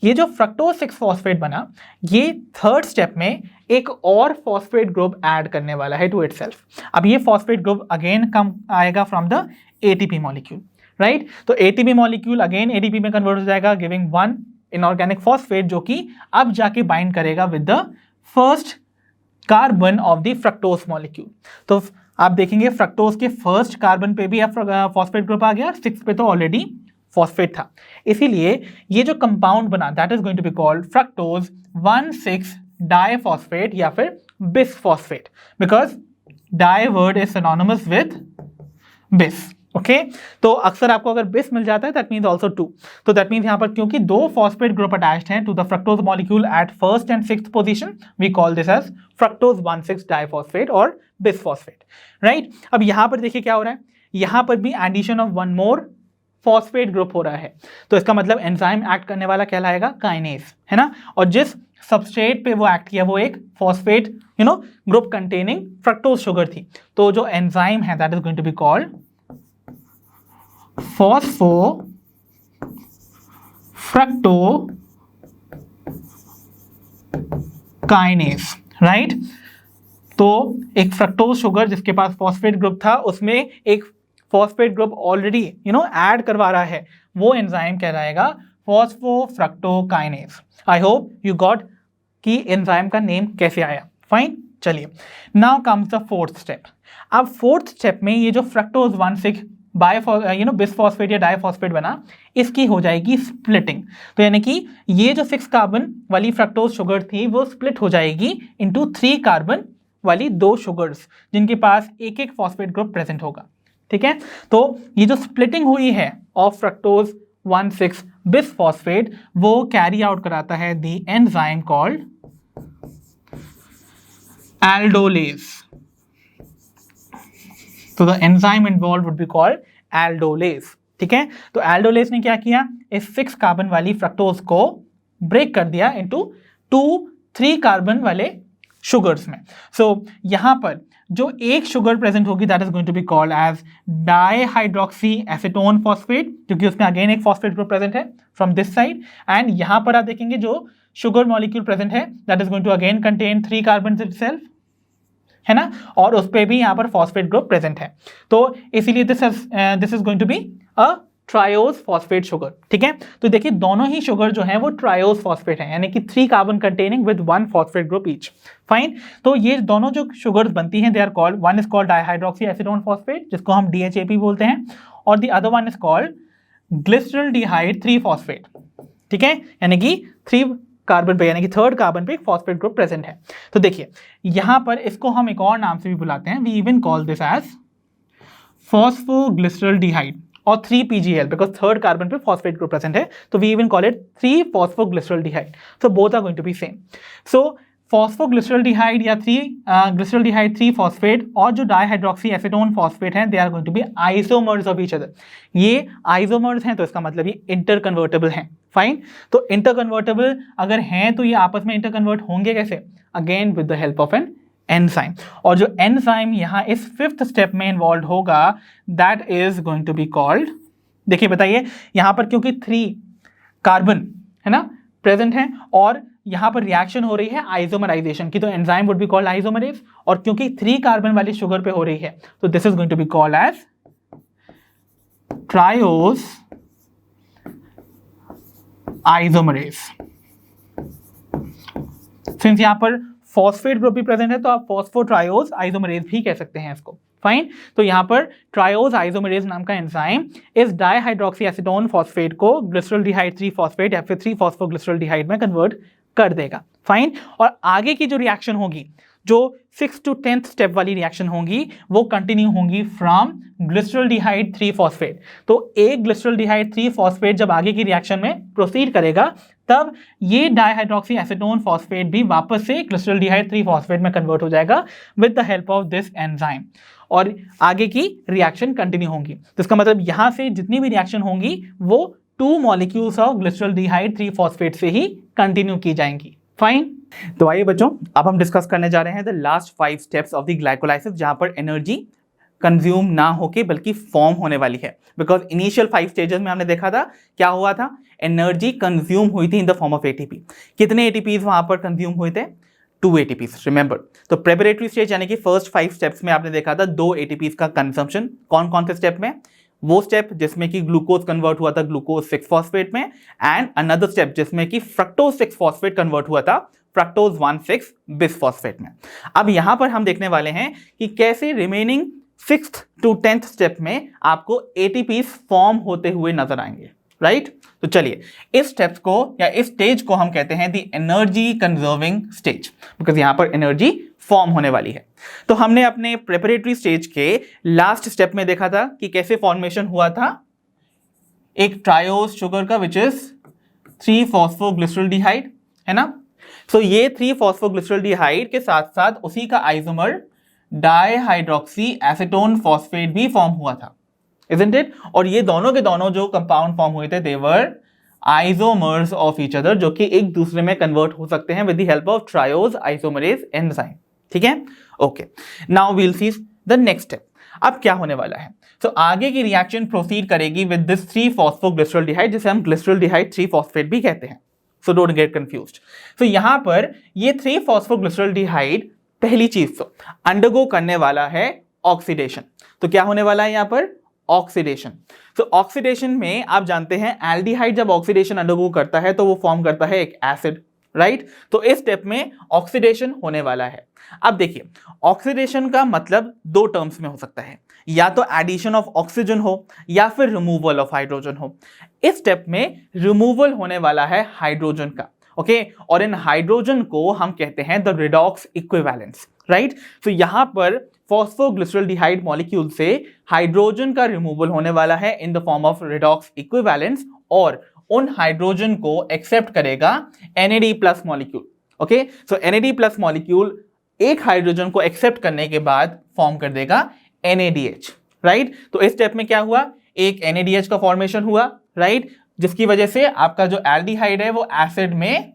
ये जो फ्रक्टोज 6 फॉस्फेट बना, ये थर्ड स्टेप में एक और फॉस्फेट ग्रुप ऐड करने वाला है टू इटसेल्फ. अब ये फॉस्फेट ग्रुप अगेन कम आएगा from the ATP molecule, right. तो एटीपी मॉलिक्यूल अगेन एडीपी में कन्वर्ट हो जाएगा गिविंग 1 इनऑर्गेनिक फॉस्फेट जो कि अब जाके बाइंड करेगा with the first carbon of the fructose molecule. तो आप देखेंगे फ्रक्टोज के फर्स्ट कार्बन पे भी अब फॉस्फेट ग्रुप आ गया, 6 पे तो ऑलरेडी फॉस्फेट था. इसीलिए ये जो कंपाउंड बना that is going to be called fructose 1,6 diphosphate या फिर bisphosphate, because di word is synonymous with bis. Okay, तो अक्सर आपको अगर बिस मिल जाता है दैट मीन्स ऑल्सो 2. तो दैट मीन्स यहाँ पर क्योंकि 2 फॉस्फेट ग्रुप अटैच्ड हैं to the fructose molecule at first and 6th position, we call this as fructose 1,6 diphosphate और बिस फॉस्फेट, राइट. अब यहाँ पर देखिए क्या हो रहा है, यहाँ पर भी addition of 1 more phosphate group हो रहा है. तो इसका मतलब एंजाइम एक्ट करने वाला कहलाएगा काइनेज, है ना. और जिस सबस्ट्रेट पे वो एक्ट किया वो एक phosphate group containing fructose sugar थी. तो जो एंजाइम है that is going to be called phosphofructokinase, right. तो एक फ्रक्टोज शुगर जिसके पास फॉस्फेट ग्रुप था, उसमें एक फॉस्फेट ग्रुप ऑलरेडी ऐड करवा रहा है, वो एंजाइम कहलाएगा फॉस्फोफ्रक्टोकाइनेज। आई होप यू गॉट कि एंजाइम का नेम कैसे आया। फाइन, चलिए now comes the fourth step. अब फोर्थ स्टेप में ये जो फ्रक्टोज 1,6 बिसफॉस्फेट या डाइफॉस्फेट बना, इसकी हो जाएगी स्प्लिटिंग। तो यानी कि ये जो 6 कार्बन वाली फ्रक्टोज शुगर थी वो स्प्लिट हो जाएगी इनटू 3 कार्बन वाली 2 शुगर्स जिनके पास एक एक फॉस्फेट ग्रुप प्रेजेंट होगा। ठीक है, तो ये जो स्प्लिटिंग हुई है ऑफ फ्रक्टोज 1,6 बिसफॉस्फेट, वो कैरी आउट कराता है the enzyme called aldolase. So the enzyme involved would be called aldolase. ठीक है, तो aldolase ने क्या किया, इस 6 कार्बन वाली फ्रक्टोज को ब्रेक कर दिया इनटू 3 कार्बन वाले शुगर्स में। सो यहां पर जो एक शुगर प्रेजेंट होगी that is going to be called as dihydroxyacetone phosphate, क्योंकि उसमें अगेन एक फॉस्फेट ग्रुप प्रेजेंट है फ्रॉम दिस साइड। एंड यहां पर आप देखेंगे जो शुगर मॉलिक्यूल प्रेजेंट है that is going to again contain 3 carbon itself, है ना, और उस पे भी यहाँ पर फॉस्फेट ग्रुप प्रेजेंट है। तो इसीलिए this is going to be a triose phosphate sugar. ठीक है, तो देखिए दोनों ही शुगर जो है वो ट्रायोज फॉस्फेट है, यानी कि 3 carbon containing with 1 phosphate group each. Fine, तो ये दोनों जो शुगर्स बनती हैं they are called, one is called dihydroxyacetone phosphate जिसको हम DHAP बोलते हैं, और the other one is called glyceraldehyde 3 phosphate. ठीक है, यानी कि 3 कार्बन पे, यानी कि 3rd कार्बन पे एक फॉस्फेट ग्रुप प्रेजेंट है। तो देखिए यहां पर इसको हम एक और नाम से भी बुलाते हैं, we even call this as phosphoglyceraldehyde और 3PGL, बिकॉज 3rd कार्बन पे फॉस्फेट ग्रुप प्रेजेंट है, तो we even call it three phosphoglyceraldehyde. So both are going to be same. So phosphoglyceraldehyde या 3-ग्लिसरल्डिहाइड 3 फॉस्फेट और जो डाईहाइड्रोक्सी एसीटोन फॉस्फेट है, they are going to be isomers of each other. ये isomers हैं तो इसका मतलब ये इंटरकन्वर्टेबल हैं। फाइन, तो इंटरकन्वर्टेबल अगर हैं तो ये आपस में इंटरकन्वर्ट होंगे कैसे, again with the help of an enzyme. और जो एंजाइम यहाँ इस 5th स्टेप में इन्वॉल्व होगा that is going to be called, देखिए बताइए यहाँ पर क्योंकि 3 कार्बन है ना प्रेजेंट है और यहाँ पर रिएक्शन हो रही है आइसोमराइजेशन की, तो enzyme would be called isomerase, और क्योंकि 3 कार्बन वाली शुगर पे हो रही है तो this is going to be called as triose isomerase. Since यहां पर फॉस्फेट ग्रुप भी प्रेजेंट है तो आप फॉस्फोट्रायोज आइसोमरेज भी कह सकते हैं इसको। फाइन, तो यहां पर ट्रायोज आइसोमरेज नाम का एंजाइम इस डाईहाइड्रोक्सी एसीटोन फॉस्फेट को ग्लिसरल्डिहाइड 3 फॉस्फेट या फिर 3-फॉस्फोग्लिसरल्डिहाइड में कन्वर्ट कर देगा। फाइन, और आगे की जो रिएक्शन होगी, जो 6th to 10th स्टेप वाली रिएक्शन होंगी, वो कंटिन्यू होंगी फ्रॉम ग्लिसरल्डिहाइड 3 फॉस्फेट। तो एक ग्लिसरल्डिहाइड 3 फॉस्फेट जब आगे की रिएक्शन में प्रोसीड करेगा तब ये डाईहाइड्रोक्सी एसीटोन फॉस्फेट भी वापस से ग्लिसरल्डिहाइड 3 फॉस्फेट में कन्वर्ट हो जाएगा with the help of this enzyme, और आगे की रिएक्शन कंटिन्यू होंगी। तो इसका मतलब यहां से जितनी भी रिएक्शन होंगी वो 2 मॉलिक्यूल्स ऑफ ग्लिसरल्डिहाइड 3 फॉस्फेट से ही कंटिन्यू की जाएंगी। फाइन, तो आइए बच्चों अब हम डिस्कस करने जा रहे हैं the last 5 steps of the glycolysis, जहां पर एनर्जी कंज्यूम ना होके बल्कि फॉर्म होने वाली है। बिकॉज इनिशियल 5 स्टेजेस में हमने देखा था क्या हुआ था, एनर्जी कंज्यूम हुई थी इन द फॉर्म ऑफ एटीपी। कितने एटीपीज वहां पर कंज्यूम हुए थे, 2 एटीपीज, रिमेंबर। तो प्रेपरेटरी स्टेज यानी कि फर्स्ट 5 स्टेप्स में आपने देखा था 2 एटीपीज का कंजम्पशन। कौन कौन से स्टेप में, वो स्टेप जिसमें कि ग्लूकोज कन्वर्ट हुआ था ग्लूकोज 6 फॉस्फेट में, एंड अनदर स्टेप जिसमें कि फ्रक्टोज 6 फॉस्फेट कन्वर्ट हुआ था फ्रक्टोज 1,6 बिसफॉस्फेट में। अब यहां पर हम देखने वाले हैं कि कैसे remaining 6th to 10th step में आपको एटीपीज फॉर्म होते हुए नजर आएंगे, राइट। तो चलिए इस स्टेप्स को या इस स्टेज को हम कहते हैं the energy conserving stage, because यहां पर एनर्जी फॉर्म होने वाली है। तो हमने अपने प्रेपरेटरी स्टेज के लास्ट स्टेप में देखा था कि कैसे फॉर्मेशन हुआ था एक ट्रायोज शुगर का विच इज 3-फॉस्फोग्लिसरल्डिहाइड, है ना। सो ये 3-फॉस्फोग्लिसरल्डिहाइड के साथ साथ उसी का आइसोमर डाईहाइड्रोक्सी एसीटोन फॉस्फेट भी फॉर्म हुआ था, isn't it? और ये दोनों के दोनों जो कंपाउंड फॉर्म हुए थे they were isomers of each other, जो कि एक दूसरे में कन्वर्ट हो सकते हैं with the help of triose isomerase enzyme. ठीक है, okay. Now we'll see the next step. अब क्या होने वाला है, तो आगे की रिएक्शन प्रोसीड करेगी विद दिस 3-फॉस्फोग्लिसरॉल्डिहाइड, जिसे हम ग्लिसरॉल्डिहाइड 3-फॉस्फेट भी कहते हैं। So don't get confused. तो यहां पर ये 3-फॉस्फोग्लिसरॉल्डिहाइड पहली चीज तो अंडरगो करने वाला है ऑक्सीडेशन। तो क्या होने वाला है यहां पर, ऑक्सीडेशन। तो ऑक्सीडेशन में आप जानते हैं एल्डिहाइड जब ऑक्सीडेशन अंडरगो करता है तो वो फॉर्म करता है एक एसिड, राइट। तो इस स्टेप में ऑक्सीडेशन होने वाला है। अब देखिए, ऑक्सीडेशन का मतलब दो टर्म्स में हो सकता है, या तो एडिशन ऑफ ऑक्सीजन हो या फिर रिमूवल ऑफ हाइड्रोजन हो। इस स्टेप में रिमूवल होने वाला है हाइड्रोजन का, ओके। और इन हाइड्रोजन को हम कहते हैं द रिडॉक्स इक्विवेलेंस, राइट। तो यहां पर फॉस्फोग्लिसरॉल्डिहाइड मॉलिक्यूल से हाइड्रोजन का रिमूवल होने वाला है in the form of redox equivalence, और उन हाइड्रोजन को एक्सेप्ट करेगा NAD+ मॉलिक्यूल, ओके। सो NAD+ मॉलिक्यूल एक हाइड्रोजन को एक्सेप्ट करने के बाद फॉर्म कर देगा NADH, राइट। तो इस स्टेप में क्या हुआ, एक NADH का फॉर्मेशन हुआ, राइट, जिसकी वजह से आपका जो एल्डिहाइड है वो एसिड में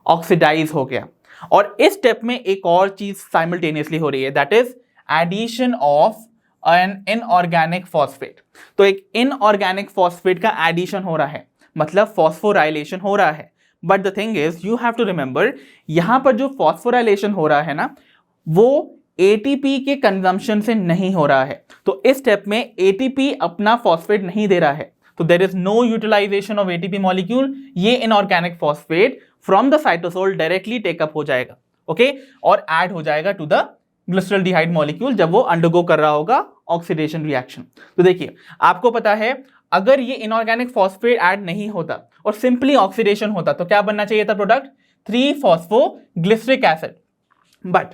ऑक्सीडाइज हो गया। और इस स्टेप में एक और चीज साइमल्टेनियसली हो रही है, that is addition of an inorganic phosphate. तो एक इनऑर्गेनिक फॉस्फेट का एडिशन हो रहा है, मतलब फॉस्फोराइलेशन हो रहा है। But the thing is you have to remember, यहां पर जो फॉस्फोराइलेशन हो रहा है ना, वो ATP के कंजम्पशन से नहीं हो रहा है। तो इस स्टेप में ATP अपना फॉस्फेट नहीं दे रहा है, तो there is no utilization of ATP molecule. ये inorganic phosphate from the cytosol directly take up हो जाएगा, ओके, और ऐड हो जाएगा टू द ग्लिसरॉल्डिहाइड मॉलिक्यूल जब वो अंडरगो कर रहा होगा ऑक्सीडेशन रिएक्शन। तो देखिए, आपको पता है अगर ये इनऑर्गेनिक फॉस्फेट ऐड नहीं होता और सिंपली ऑक्सीडेशन होता तो क्या बनना चाहिए था प्रोडक्ट, 3-फॉस्फोग्लिसरिक एसिड। बट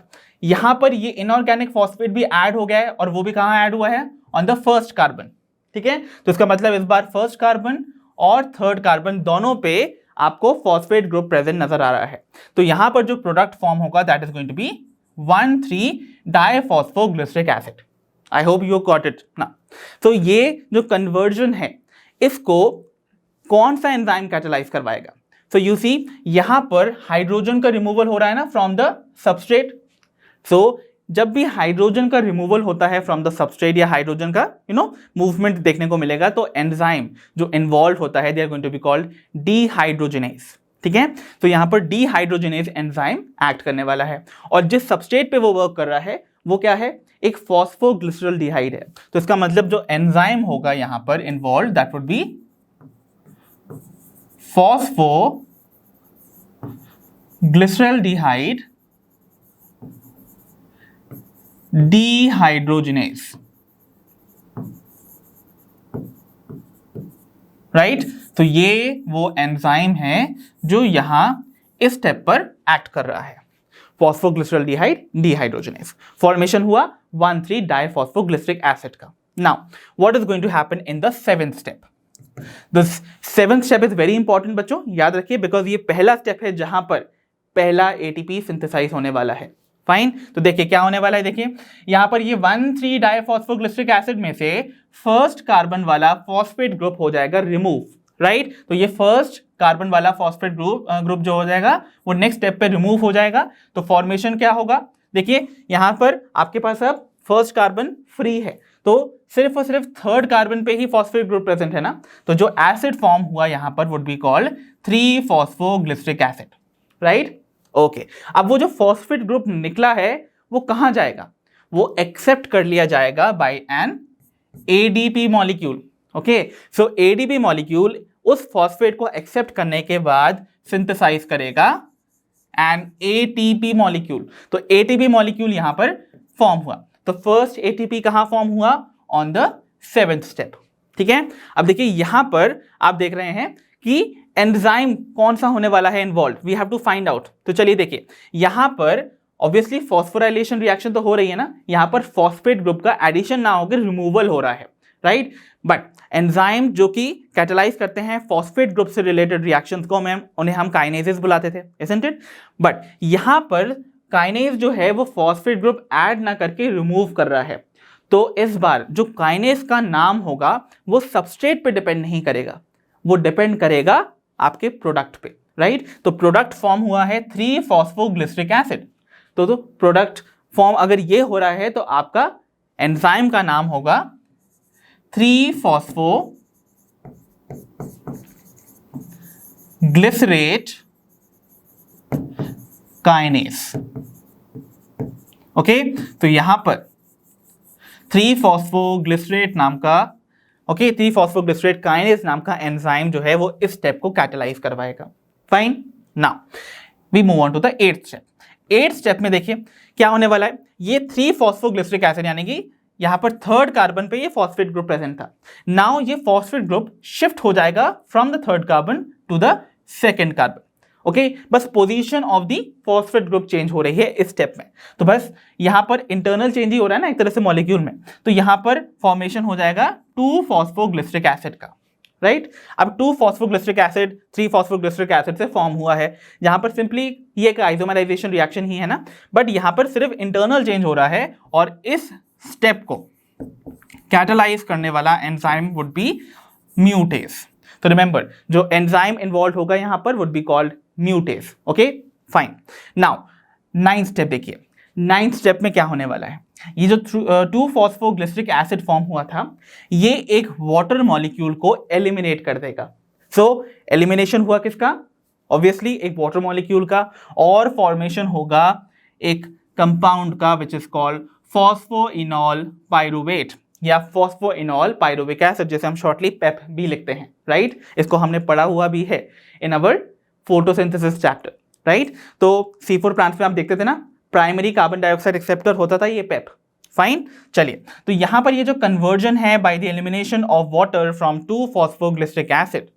यहां पर ये इनऑर्गेनिक फॉस्फेट भी ऐड हो गया है, और वो भी कहां ऐड हुआ है, ऑन द फर्स्ट कार्बन, ठीक है। तो इसका मतलब इस बार फर्स्ट कार्बन और थर्ड कार्बन दोनों पे आपको फॉस्फेट ग्रुप प्रेजेंट नजर आ रहा है। तो यहां पर जो प्रोडक्ट फॉर्म होगा that is going to be one three diphosphoglyceric acid. I hope you got it ना। तो ये जो कन्वर्जन है, इसको कौन सा एंजाइम कैटालाइज करवाएगा। सो यू सी, यहां पर हाइड्रोजन का रिमूवल हो रहा है ना फ्रॉम द सबस्ट्रेट। सो जब भी हाइड्रोजन का रिमूवल होता है फ्रॉम द सबस्ट्रेट, या हाइड्रोजन का मूवमेंट देखने को मिलेगा, तो एंजाइम जो इन्वॉल्व होता है they are going to be called dehydrogenase, ठीक है। तो यहां पर डीहाइड्रोजिनेज एंजाइम एक्ट करने वाला है, और जिस सबस्ट्रेट पे वो वर्क कर रहा है वो क्या है, एक फॉस्फोग्लिसरॉल्डिहाइड है। तो इसका मतलब जो एंजाइम होगा यहां पर involve that would be phosphoglyceraldehyde dehydrogenase, right. तो ये वो एंजाइम है जो यहां इस स्टेप पर एक्ट कर रहा है, फॉस्फोग्लिसरॉल्डिहाइड डीहाइड्रोजिनेज। फॉर्मेशन हुआ 1,3-डाइफॉस्फोग्लिसरिक एसिड का। Now what is going to happen in the 7th step. The 7th step is very important बच्चों, याद रखिए, बिकॉज ये पहला स्टेप है जहां पर पहला ATP सिंथेसाइज होने वाला है। फाइन, तो देखिए क्या होने वाला है, देखिए यहां पर ये 1,3-डाइफॉस्फोग्लिसरिक एसिड में से फर्स्ट कार्बन वाला फॉस्फेट ग्रुप हो जाएगा रिमूव, राइट। तो ये फर्स्ट कार्बन वाला फॉस्फेट ग्रुप जो हो जाएगा वो नेक्स्ट स्टेप पे रिमूव हो जाएगा। तो फॉर्मेशन क्या होगा, देखिए यहां पर आपके पास अब फर्स्ट कार्बन फ्री है, तो सिर्फ और सिर्फ थर्ड कार्बन पे ही फॉस्फेट ग्रुप प्रेजेंट है ना। तो जो एसिड फॉर्म हुआ यहां पर would be called 3-फॉस्फोग्लिसरिक acid, right. Okay, अब वो जो फॉस्फेट ग्रुप निकला है वो कहां जाएगा, वो एक्सेप्ट कर लिया जाएगा by an ADP molecule, okay. So ADP molecule उस फॉस्फेट को एक्सेप्ट करने के बाद सिंथेसाइज करेगा एन ATP मॉलिक्यूल। तो ATP मॉलिक्यूल यहां पर फॉर्म हुआ। तो फर्स्ट ATP कहां फॉर्म हुआ, ऑन द 7th स्टेप, ठीक है। अब देखिए यहां पर आप देख रहे हैं कि एंजाइम कौन सा होने वाला है involve, we have to find out. तो चलिए देखिए, यहां पर ऑब्वियसली फॉस्फोराइलेशन रिएक्शन तो हो रही है ना, यहां पर फॉस्फेट ग्रुप का एडिशन ना होकर रिमूवल हो रहा है, राइट। बट एंजाइम जो कि कैटालाइज करते हैं फॉस्फेट ग्रुप से रिलेटेड रिएक्शंस को उन्हें हम काइनेजेस बुलाते थे, इजंट इट। बट यहां पर काइनेज जो है वो फॉस्फेट ग्रुप ऐड ना करके रिमूव कर रहा है। तो इस बार जो काइनेज का नाम होगा वो सबस्ट्रेट पे डिपेंड नहीं करेगा, वो डिपेंड करेगा आपके प्रोडक्ट पे, राइट। तो प्रोडक्ट फॉर्म हुआ है 3-फॉस्फोग्लिसरिक एसिड। तो प्रोडक्ट फॉर्म अगर ये हो रहा है तो आपका एंजाइम का नाम होगा 3-फॉस्फोग्लिसरेट काइनेस। ओके, तो यहां पर 3-फॉस्फोग्लिसरेट नाम का 3-फॉस्फोग्लिसरेट काइनेस नाम का एंजाइम जो है वो इस स्टेप को कैटालाइज करवाएगा। Fine, now we move on to the 8th step. 8th step में देखिए क्या होने वाला है, ये 3-फॉस्फोग्लिसरिक एसिड यानी कि यहां पर 3rd कार्बन पे ये फॉस्फेट ग्रुप प्रेजेंट था। नाउ ये फॉस्फेट ग्रुप शिफ्ट हो जाएगा from the 3rd carbon to the 2nd carbon. Okay, बस position of the phosphate group change हो रही है इस स्टेप में। तो बस यहां पर इंटरनल चेंज ही हो रहा है ना एक तरह से मॉलिक्यूल में, तो यहां पर फॉर्मेशन हो जाएगा 2-फॉस्फोग्लिसरिक एसिड का, राइट। अब 2-फॉस्फोग्लिसरिक एसिड 3-फॉस्फोग्लिसरिक एसिड से फॉर्म हुआ है, यहां पर सिंपली ये एक आइसोमराइजेशन रिएक्शन ही है ना, बट यहां पर सिर्फ इंटरनल चेंज हो रहा है और इस स्टेप को कैटालाइज करने वाला एंजाइम वुड बी म्यूटेस। तो रिमेंबर जो एंजाइम इन्वॉल्व होगा यहां पर would be called mutase. Okay, fine. Now 9th step देखिए, 9th स्टेप में क्या होने वाला है, ये जो 2-फॉस्फोग्लिसरिक एसिड फॉर्म हुआ था ये एक वाटर मॉलिक्यूल को एलिमिनेट कर देगा। सो एलिमिनेशन हुआ किसका, ऑब्वियसली एक वाटर मॉलिक्यूल का, और फॉर्मेशन होगा एक कंपाउंड का which is called phosphoenol pyruvate या फॉस्फोइनॉल पाइरुविक एसिड, जैसे हम शॉर्टली पेप भी लिखते हैं, राइट। इसको हमने पढ़ा हुआ भी है इन अवर फोटोसिंथेसिस चैप्टर, राइट। तो C4 प्लांट्स में आप देखते थे ना, प्राइमरी कार्बन डाइऑक्साइड एक्सेप्टर होता था ये पेप। फाइन, चलिए, तो यहां पर ये जो कन्वर्जन है by the elimination of water from two phosphoglyceric acid,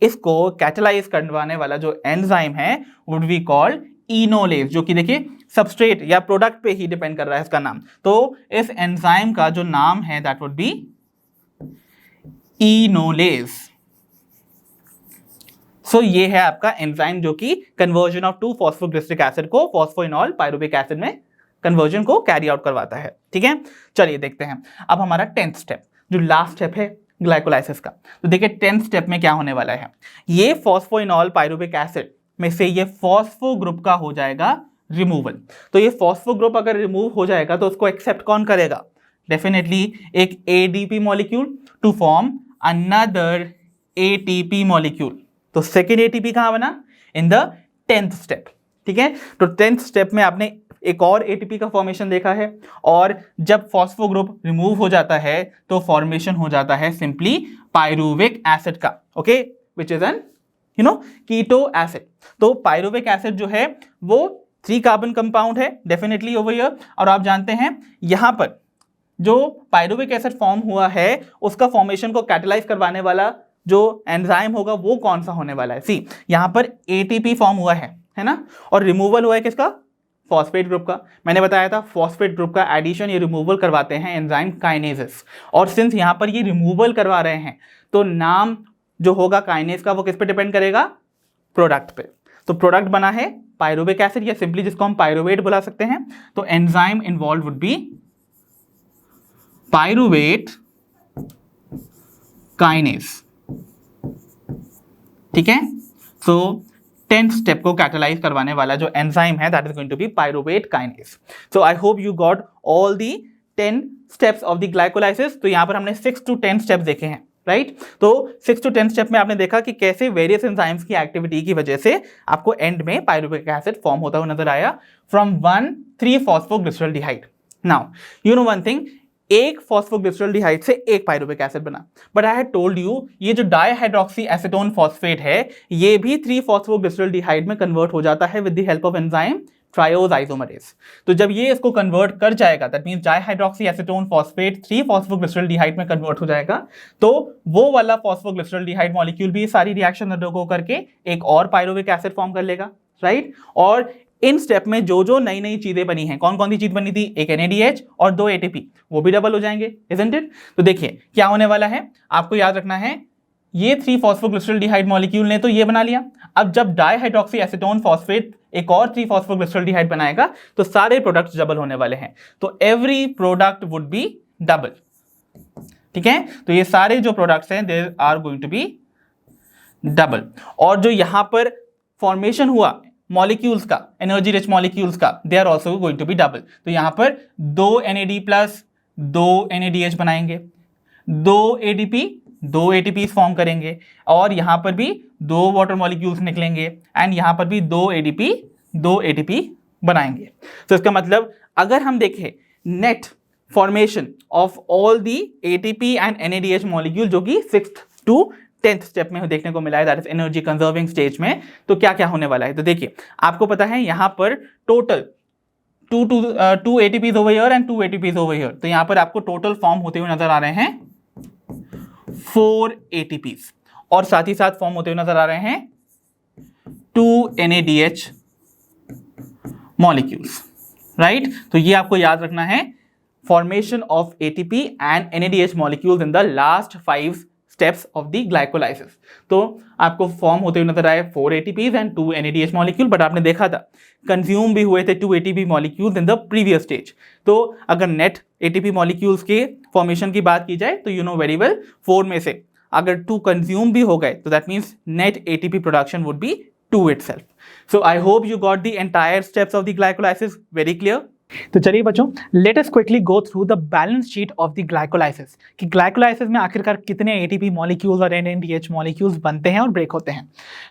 इसको कैटालाइज करवाने वाला जो एंजाइम है वुड बी कॉल्ड इनोलेज, जो कि देखिए सबस्ट्रेट या प्रोडक्ट पे ही डिपेंड कर रहा है इसका नाम। तो इस एंजाइम का जो नाम है दैट वुड बी इनोलेज। सो ये है आपका एंजाइम जो कि कन्वर्जन ऑफ 2-फॉस्फोग्लिसरिक एसिड को फॉस्फोइनॉल पाइरुविक एसिड में कन्वर्जन को कैरी आउट करवाता है। ठीक है, चलिए देखते हैं अब हमारा 10th स्टेप, जो लास्ट स्टेप है ग्लाइकोलाइसिस का। तो देखिए 10th स्टेप में क्या होने वाला है, ये फॉस्फोइनॉल पाइरुविक एसिड में से ये फॉस्फो ग्रुप का हो जाएगा रिमूवल। तो ये फॉस्फो ग्रुप अगर रिमूव हो जाएगा तो उसको एक्सेप्ट कौन करेगा, डेफिनेटली एक ADP molecule to form another ATP molecule. तो सेकेंड ATP कहां बना, इन द 10th स्टेप। ठीक है, तो 10th स्टेप में आपने एक और ATP का फॉर्मेशन देखा है, और जब फॉस्फो ग्रुप रिमूव हो जाता है तो फॉर्मेशन हो जाता है सिंपली पाइरुविक एसिड का, okay, which is an keto acid. तो पाइरुविक एसिड जो है वो 3 कार्बन कंपाउंड है डेफिनेटली ओवर हियर, और आप जानते हैं यहां पर जो पाइरुविक एसिड फॉर्म हुआ है उसका फॉर्मेशन को कैटलाइज करवाने वाला जो एंजाइम होगा वो कौन सा होने वाला है। सी, यहां पर ATP फॉर्म हुआ है ना, और रिमूवल हुआ है किसका, फॉस्फेट ग्रुप का। मैंने बताया था फॉस्फेट ग्रुप का एडिशन ये रिमूवल करवाते हैं एंजाइम काइनेसेस, और सिंस यहां पर ये रिमूवल करवा रहे हैं तो नाम जो होगा काइनेस का वो किस पे डिपेंड करेगा, प्रोडक्ट पे। तो प्रोडक्ट बना है पाइरुविक एसिड, या सिंपली जिसको हम पाइरुवेट बुला सकते हैं। तो enzyme involve would be pyruvate kinase. ठीक है, सो 10th स्टेप को कैटलाइज करवाने वाला जो एंजाइम है that is going to be pyruvate kinase. So I hope you got all the 10 steps of the glycolysis. तो यहां पर हमने 6 to 10 स्टेप्स देखे हैं, राइट। तो 6 to 10 स्टेप में आपने देखा कि कैसे वेरियस एंजाइम्स की एक्टिविटी की वजह से आपको एंड में पाइरुविक एसिड फॉर्म होता हुआ नजर आया from one three phosphoglyceraldehyde. Now you know one thing, एक फॉस्फोग्लिसरॉल्डिहाइड से एक पाइरुविक एसिड बना, but I had told you ये जो डाइहाइड्रोक्सी एसीटोन फॉस्फेट है ये भी 3-फॉस्फोग्लिसरॉल्डिहाइड में कन्वर्ट हो जाता है with the help of enzyme triose isomerase. तो जब ये इसको कन्वर्ट कर जाएगा that means dihydroxy acetone phosphate three phosphoglyceraldehyde में कन्वर्ट हो जाएगा, तो वो वाला फॉस्फोग्लिसरॉल्डिहाइड मॉलिक्यूल भी सारी रिएक्शन अंडरगो करके एक और पाइरुविक एसिड फॉर्म कर लेगा, राइट। और इन स्टेप में जो जो नई नई चीजें बनी हैं, कौन कौन सी चीज बनी थी, एक NADH और 2 ATP, वो भी डबल हो जाएंगे, इजंट इट। तो देखिए क्या होने वाला है, आपको याद रखना है ये 3-फॉस्फोग्लिसरॉल्डिहाइड मॉलिक्यूल ने तो ये बना लिया, अब जब डाइहाइड्रोक्सी एसीटोन फॉस्फेट एक और 3-फॉस्फोग्लिसरॉल्डिहाइड बनाएगा तो सारे प्रोडक्ट्स डबल होने वाले हैं, तो every product would be double. ठीक है, तो ये सारे जो प्रोडक्ट्स हैं they are going to be double, और जो यहां पर फॉर्मेशन हुआ मॉलिक्यूल्स का, एनर्जी रिच मॉलिक्यूल्स का, they are also going to be double. तो यहां पर 2 NAD+, 2 NADH बनाएंगे, 2 ATP फॉर्म करेंगे, और यहां पर भी 2 वाटर मॉलिक्यूल्स निकलेंगे, एंड यहां पर भी 2 ATP बनाएंगे। तो इसका मतलब अगर हम देखें net formation of all the ATP and NADH molecule जो कि 6th to 10th स्टेप में देखने को मिला है, that is energy conserving stage में, तो क्या क्या होने वाला है। तो देखिए आपको पता है यहां पर total 2 ATPs over here and 2 ATPs over here, तो यहां पर आपको टोटल फॉर्म होते हुए नजर आ रहे हैं 4 ATPs, और साथ ही साथ फॉर्म होते हुए नजर आ रहे हैं 2 NADH मॉलिक्यूल्स, राइट। तो ये आपको याद रखना है, formation of ATP and NADH molecules in the last 5 steps of the glycolysis। तो आपको फॉर्म होते हुए नजर आए 4 ATPs and 2 NADH molecule, but आपने देखा था कंज्यूम भी हुए थे 2 ATP molecules in the previous stage. तो अगर नेट ATP मॉलिक्यूल्स के फॉर्मेशन की बात की जाए तो यू नो वेरी वेल 4 में से अगर 2 कंज्यूम भी हो गए तो that means net ATP production would be 2 itself। So I hope you got the entire steps of the glycolysis very clear। तो चलिए बच्चों, let us quickly go through the balance sheet of the glycolysis, कि glycolysis में आखिरकार कितने ATP molecules और NADH molecules बनते हैं और ब्रेक होते हैं।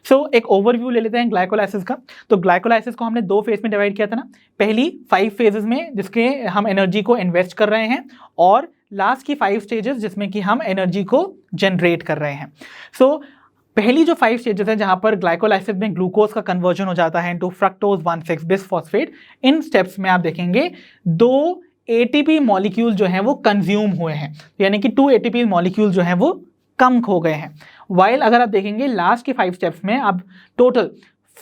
सो एक ओवरव्यू ले लेते हैं ग्लाइकोलाइसिस का। तो ग्लाइकोलाइसिस को हमने 2 फेज में डिवाइड किया था ना, पहली 5 फेजेस में जिसके हम एनर्जी को इन्वेस्ट कर रहे हैं, और लास्ट की 5 स्टेजेस जिसमें कि हम एनर्जी को जनरेट कर रहे हैं। सो पहली जो 5 स्टेजेस है जहां पर ग्लाइकोलाइसिस में ग्लूकोज का कन्वर्जन हो जाता है इनटू फ्रक्टोज 1,6 बिसफॉस्फेट, इन स्टेप्स में आप देखेंगे 2 ATP मॉलिक्यूल जो हैं वो कंज्यूम हुए हैं, यानी कि 2 ATP मॉलिक्यूल जो हैं वो कम खो गए हैं। वाइल अगर आप देखेंगे लास्ट के 5 स्टेप्स में अब टोटल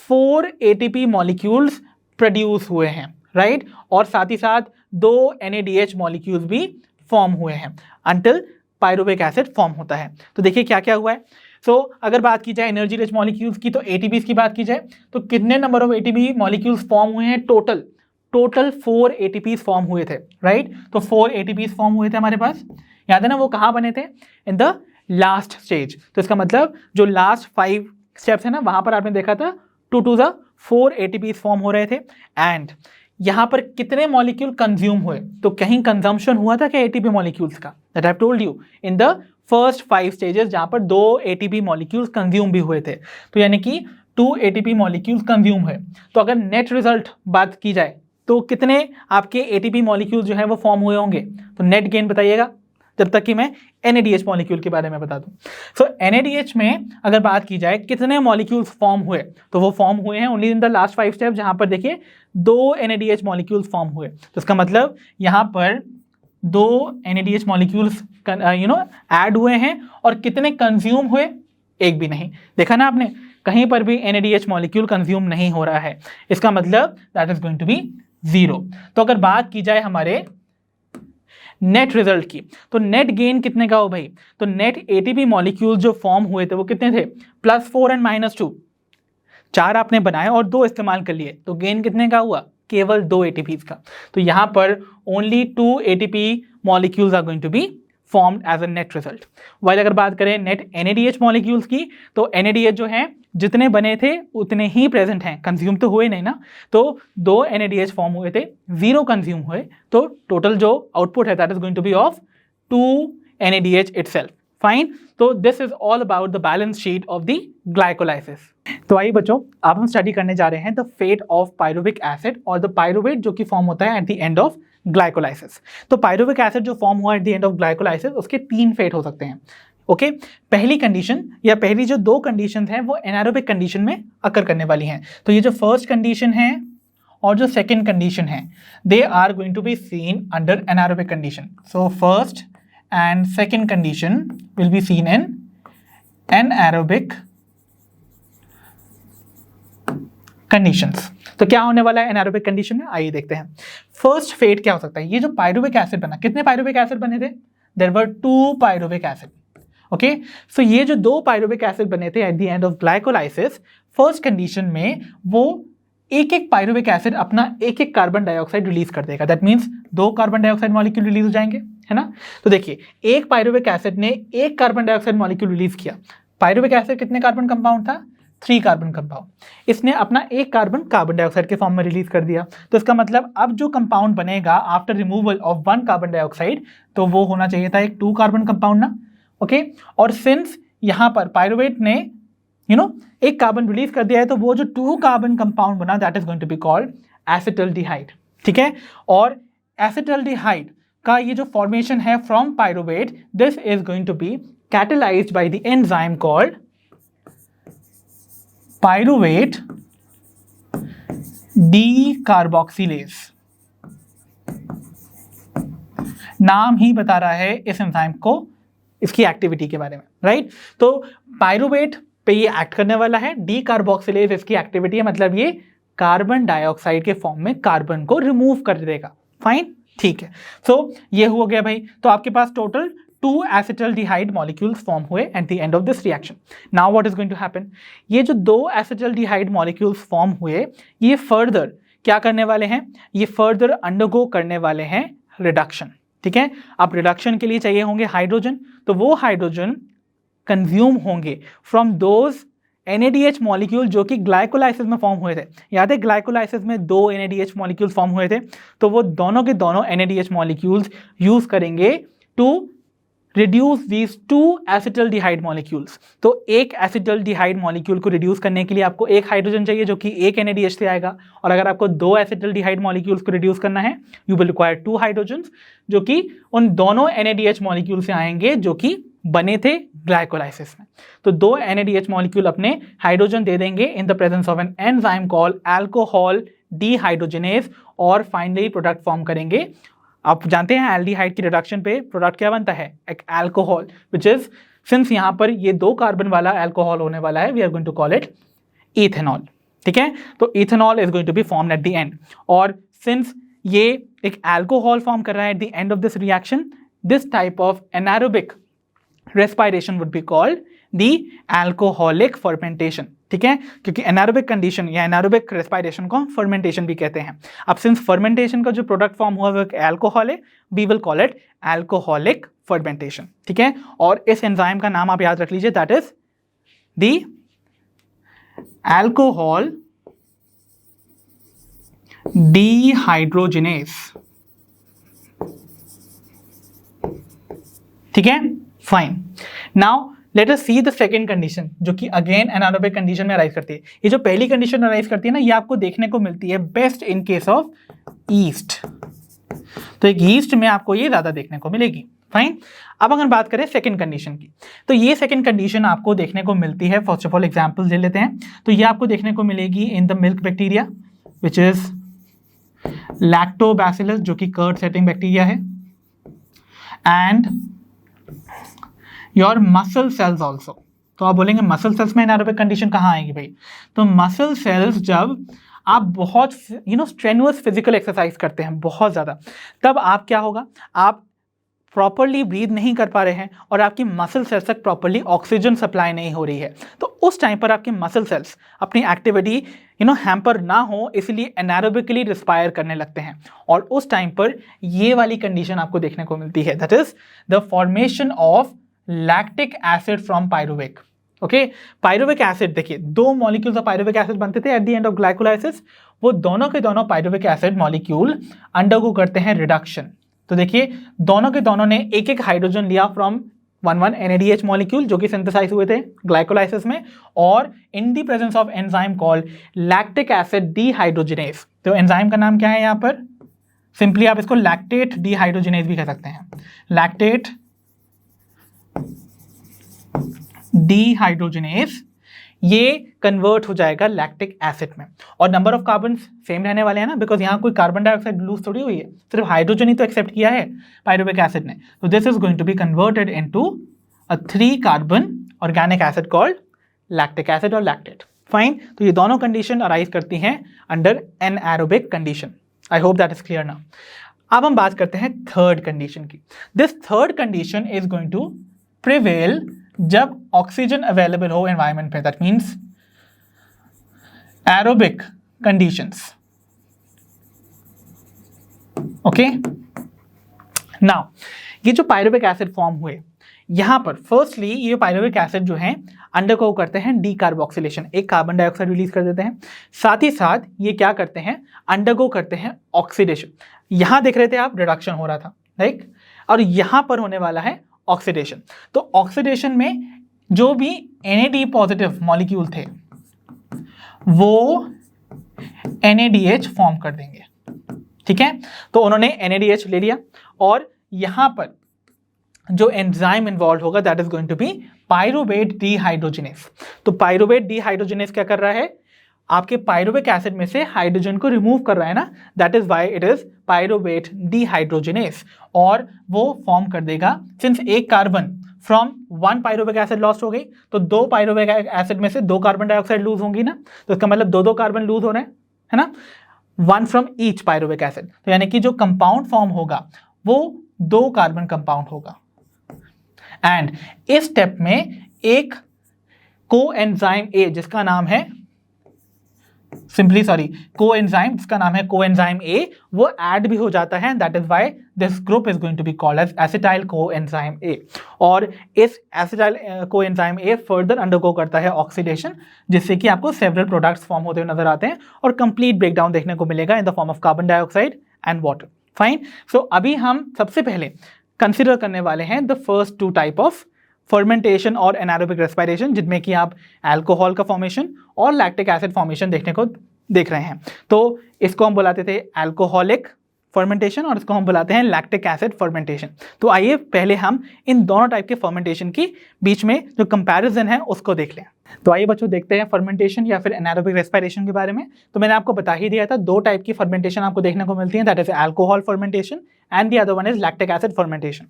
4 ATP मॉलिक्यूल्स प्रोड्यूस हुए हैं, राइट, और साथ ही साथ 2 NADH मॉलिक्यूल्स भी फॉर्म हुए हैं अंटिल पायरुविक एसिड फॉर्म होता है। तो देखिए क्या क्या हुआ है। सो अगर बात की जाए एनर्जी रिच मॉलिक्यूल्स की, तो ATPs की बात की जाए तो कितने number of ATP molecules form हुए हैं, टोटल 4 ATPs फॉर्म हुए थे, राइट। तो 4 ATPs फॉर्म हुए थे हमारे पास, याद है ना, वो कहाँ बने थे, इन द लास्ट स्टेज। तो इसका मतलब जो लास्ट 5 स्टेप्स है ना, वहां पर आपने देखा था 2 to the 4 ATPs फॉर्म हो रहे थे। एंड यहां पर कितने मॉलिक्यूल कंज्यूम हुए, तो कहीं कंजम्पशन हुआ था क्या ATP मॉलिक्यूल्स का, that I have told you in the first 5 stages जहां पर 2 ATP मॉलिक्यूल्स कंज्यूम भी हुए थे। तो यानी कि 2 ATP मॉलिक्यूल्स कंज्यूम हुए, तो अगर नेट रिजल्ट बात की जाए तो कितने आपके ATP मॉलिक्यूल्स जो है वो फॉर्म हुए होंगे, तो नेट गेन बताइएगा, जब तक कि मैं NADH मॉलिक्यूल के बारे में बता दूं। सो NADH में अगर बात की जाए कितने मॉलिक्यूल्स फॉर्म हुए, तो वो फॉर्म हुए हैं only in the last 5 step, जहां पर देखिए 2 NADH मॉलिक्यूल्स फॉर्म हुए। तो इसका मतलब यहां पर 2 NADH मॉलिक्यूल्स ऐड हुए हैं, और कितने कंज्यूम हुए, एक भी नहीं। देखा ना आपने, कहीं पर भी NADH मॉलिक्यूल कंज्यूम नहीं हो रहा है, इसका मतलब that is going to be 0। तो अगर बात की जाए हमारे नेट रिजल्ट की, तो नेट गेन कितने का हो भाई, तो नेट ATP मॉलिक्यूल जो फॉर्म हुए थे वो कितने थे, +4 एंड -2, 4 आपने बनाए और 2 इस्तेमाल कर लिए, तो गेन कितने का हुआ, केवल 2 ATPs का। तो यहां पर only 2 ATP molecules are going to be formed as a net result. While अगर बात करें नेट NADH मॉलिक्यूल्स की, तो NADH जो है जितने बने थे उतने ही प्रेजेंट हैं, कंज्यूम तो हुए नहीं ना, तो 2 NADH फॉर्म हुए थे, 0 कंज्यूम हुए, तो टोटल जो आउटपुट है that is going to be of 2 NADH itself. Fine, तो this is all about the balance sheet of the glycolysis. तो आइए बच्चों, अब हम स्टडी करने जा रहे हैं the fate of pyruvic acid और द पायरुवेट जो कि फॉर्म होता है at the end of glycolysis. तो पायरुविक एसिड जो फॉर्म हुआ at the end of glycolysis, उसके 3 फेट हो सकते हैं। ओके, पहली कंडीशन या पहली जो 2 कंडीशंस हैं वो एनारोबिक कंडीशन में अकर करने वाली हैं। तो ये जो फर्स्ट कंडीशन है और जो सेकंड कंडीशन है, they are going to be seen under anaerobic condition. So first and second condition will be seen in anaerobic conditions. तो क्या होने वाला है एनारोबिक कंडीशन में, आइए देखते हैं। फर्स्ट फेट क्या हो सकता है, ये जो पायरुविक एसिड बना, कितने पायरुविक एसिड बने थे, there were 2 pyruvic acid. Okay, so ये जो 2 पायरुविक एसिड बने थे at the end of glycolysis, first condition में वो एक पायरुविक एसिड अपना एक कार्बन डाइऑक्साइड रिलीज कर देगा। That means 2 carbon dioxide molecule release हो जाएंगे, है ना। तो देखिए, एक पायरुविक एसिड ने 1 कार्बन डाइऑक्साइड मॉलिक्यूल रिलीज किया। पायरुविक एसिड कितने कार्बन कंपाउंड था, 3 कार्बन कंपाउंड, इसने अपना एक कार्बन डाइऑक्साइड के फॉर्म में रिलीज कर दिया। तो इसका मतलब अब जो कंपाउंड बनेगा after removal of 1 carbon dioxide, तो वो होना चाहिए था एक 2 कार्बन कंपाउंड ना। ओके, और सिंस यहाँ पर पाइरुवेट ने एक कार्बन रिलीज कर दिया है, तो वो जो 2 कार्बन कंपाउंड बना that is going to be called acetaldehyde. ठीक है, और एसिटल्डिहाइड का ये जो फॉर्मेशन है from pyruvate, this is going to be catalyzed by the enzyme called pyruvate decarboxylase। नाम ही बता रहा है इस एंजाइम को, इसकी एक्टिविटी के बारे में, राइट। तो पाइरुवेट पे ये एक्ट करने वाला है, डीकार्बोक्सिलेज इसकी एक्टिविटी है, मतलब ये कार्बन डाइऑक्साइड के फॉर्म में कार्बन को रिमूव कर देगा। फाइन, ठीक है। सो ये हो गया भाई। तो आपके पास टोटल 2 एसिटल्डिहाइड मॉलिक्यूल्स फॉर्म हुए at the end of this reaction. Now what is going to happen, ये जो 2 एसिटल्डिहाइड मॉलिक्यूल्स फॉर्म हुए, ये फर्दर क्या करने वाले हैं, ये फर्दर अंडरगो करने वाले हैं रिडक्शन। ठीक है, अब रिडक्शन के लिए चाहिए होंगे हाइड्रोजन, तो वो हाइड्रोजन कंज्यूम होंगे फ्रॉम दोज NADH मॉलिक्यूल जो कि ग्लाइकोलाइसिस में फॉर्म हुए थे। याद है ग्लाइकोलाइसिस में 2 NADH मॉलिक्यूल फॉर्म हुए थे, तो वो दोनों के दोनों NADH मॉलिक्यूल्स यूज करेंगे to reduce these 2 acetaldehyde molecules. तो एक एसिटल्डिहाइड मॉलिक्यूल को रिड्यूस करने के लिए आपको एक हाइड्रोजन चाहिए जो कि एक NADH से आएगा, और अगर आपको 2 एसिटल्डिहाइड मॉलिक्यूल्स को रिड्यूस करना है, यू विल रिक्वायर 2 हाइड्रोजन्स जो कि उन दोनों NADH मॉलिक्यूल से आएंगे जो कि बने थे ग्लाइकोलाइसिस में। तो 2 NADH मॉलिक्यूल अपने हाइड्रोजन दे देंगे in the presence of an enzyme called alcohol dehydrogenase, और फाइनली प्रोडक्ट फॉर्म करेंगे। आप जानते हैं एल्डिहाइड की रिडक्शन पे प्रोडक्ट क्या बनता है, एक अल्कोहल, विच इज सिंस यहाँ पर ये 2 कार्बन वाला अल्कोहल होने वाला है, we are going to call it ethanol. ठीक है, तो ethanol is going to be formed at the end, और सिंस ये एक अल्कोहल फॉर्म कर रहा है at the end of this reaction, this type of anaerobic respiration would be called the alcoholic fermentation। ठीक है, क्योंकि एनारोबिक कंडीशन या एनारोबिक रेस्पिरेशन को फर्मेंटेशन भी कहते हैं। अब सिंस फर्मेंटेशन का जो प्रोडक्ट फॉर्म हुआ वो अल्कोहल है, we will call it alcoholic fermentation. ठीक है, और इस एंजाइम का नाम आप याद रख लीजिए, that is the alcohol dehydrogenase. ठीक है, fine. Now let us see the second condition जो कि अगेन एनारोबिक कंडीशन में अराइज करती है। ये जो पहली कंडीशन अराइज करती है ना, ये आपको देखने को मिलती है best in case of east. तो एक ईस्ट में आपको ये ज्यादा देखने को मिलेगी। फाइन, अब अगर बात करें सेकंड कंडीशन की, तो ये सेकंड कंडीशन आपको देखने को मिलती है, फर्स्ट ऑफ ऑल एग्जांपल ले लेते हैं। तो ये आपको देखने को मिलेगी in the milk bacteria which is lactobacillus जो कि कर्ड सेटिंग बैक्टीरिया है, and your muscle cells also. तो आप बोलेंगे मसल सेल्स में एनारोबिक कंडीशन कहाँ आएगी भाई, तो मसल सेल्स जब आप बहुत स्ट्रेनुअस फिजिकल एक्सरसाइज करते हैं बहुत ज़्यादा, तब आप क्या होगा, आप प्रॉपरली ब्रीथ नहीं कर पा रहे हैं और आपकी मसल सेल्स तक प्रॉपरली ऑक्सीजन सप्लाई नहीं हो रही है, तो उस टाइम पर आपके मसल सेल्स अपनी एक्टिविटी हैम्पर ना हो, इसलिए एनारोबिकली रिस्पायर करने लगते हैं, और उस टाइम पर ये वाली कंडीशन आपको देखने को मिलती है, that is the formation of lactic acid from pyruvic. Okay, pyruvic acid, देखिए 2 मॉलिक्यूल्स ऑफ पाइरुविक एसिड बनते थे at the end of glycolysis, वो दोनों के दोनों पाइरुविक एसिड मॉलिक्यूल अंडरगो करते हैं रिडक्शन। तो देखिए दोनों के दोनों ने एक एक हाइड्रोजन लिया फ्रॉम 1 NADH मॉलिक्यूल जो कि सिंथेसाइज हुए थे ग्लाइकोलाइसिस में, और in the presence of enzyme called lactic acid dehydrogenase. तो एंजाइम का नाम क्या है यहाँ पर, सिंपली आप इसको लैक्टेट डीहाइड्रोजिनेज भी कह सकते हैं, लैक्टेट डीहाइड्रोजिनेज। ये कन्वर्ट हो जाएगा लैक्टिक एसिड में, और नंबर ऑफ कार्बन सेम रहने वाले हैं ना, बिकॉज यहाँ कोई कार्बन डाइऑक्साइड लूज थोड़ी हुई है, सिर्फ हाइड्रोजन ही तो एक्सेप्ट किया है पाइरुविक एसिड ने। तो this is going to be converted into a 3 carbon organic acid called lactic acid और लैक्टेट। फाइन, तो ये दोनों कंडीशन अराइज करती हैं under anaerobic condition. I hope that is clear now. अब हम बात करते हैं थर्ड कंडीशन की। This third condition is going to prevail जब ऑक्सीजन अवेलेबल हो एनवायरमेंट पे, that means aerobic conditions. Okay, now ये जो पाइरुविक एसिड फॉर्म हुए, यहाँ पर फर्स्टली ये पायरुवेक एसिड जो है अंडरगो करते हैं डीकार्बोक्सिलेशन, एक कार्बन डाइऑक्साइड रिलीज कर देते हैं, साथ ही साथ ये क्या करते हैं, अंडरगो करते हैं ऑक्सीडेशन। यहाँ देख रहे थे आप रिडक्शन हो रहा था, राइट, और यहाँ पर होने वाला है ऑक्सीडेशन। तो ऑक्सीडेशन में जो भी NAD पॉजिटिव मॉलिक्यूल थे वो NADH फॉर्म कर देंगे, ठीक है। तो उन्होंने NADH ले लिया और यहां पर जो एंजाइम इन्वॉल्व होगा that is going to be pyruvate dehydrogenase. तो पायरुवेट डीहाइड्रोजिनेस क्या कर रहा है, आपके पायरुवेक एसिड में से हाइड्रोजन को रिमूव कर रहा है ना, that is why it is pyruvate dehydrogenase. और वो फॉर्म कर देगा, सिंस एक carbon from one pyruvic acid lost हो गई तो दो पायरुवेक एसिड में से दो कार्बन डाइऑक्साइड लूज होंगी ना, तो इसका मतलब दो कार्बन लूज हो रहे हैं, है ना, वन फ्रॉम ईच पायरुवेक एसिड। तो यानी कि जो कंपाउंड फॉर्म होगा वो दो कार्बन कंपाउंड होगा। एंड इस स्टेप में एक कोएंजाइम ए जिसका नाम है कोएंजाइम जिसका नाम है कोएंजाइम ए, वो ऐड भी हो जाता है, that is why this group is going to be called as acetyl coenzyme A. और इस acetyl coenzyme A further undergo करता है ऑक्सीडेशन, जिससे कि आपको सेवरल प्रोडक्ट्स फॉर्म होते हुए नजर आते हैं और कंप्लीट ब्रेकडाउन देखने को मिलेगा in the form of carbon dioxide and water. Fine, so अभी हम सबसे पहले कंसिडर करने वाले हैं the first two type of fermentation और एनारोबिक रेस्पिरेशन, जिनमें कि आप अल्कोहल का फॉर्मेशन और लैक्टिक एसिड फॉर्मेशन देखने को देख रहे हैं। तो इसको हम बुलाते थे अल्कोहलिक फर्मेंटेशन और इसको हम बुलाते हैं लैक्टिक एसिड फर्मेंटेशन। तो आइए पहले हम इन दोनों टाइप के फर्मेंटेशन की बीच में जो कंपैरिजन है उसको देख लें। तो आइए बच्चों देखते हैं फर्मेंटेशन या फिर एनारोबिक रेस्पिरेशन के बारे में। तो मैंने आपको बता ही दिया था, दो टाइप की फर्मेंटेशन आपको देखने को मिलती है, that is alcohol fermentation and the other one is lactic acid fermentation.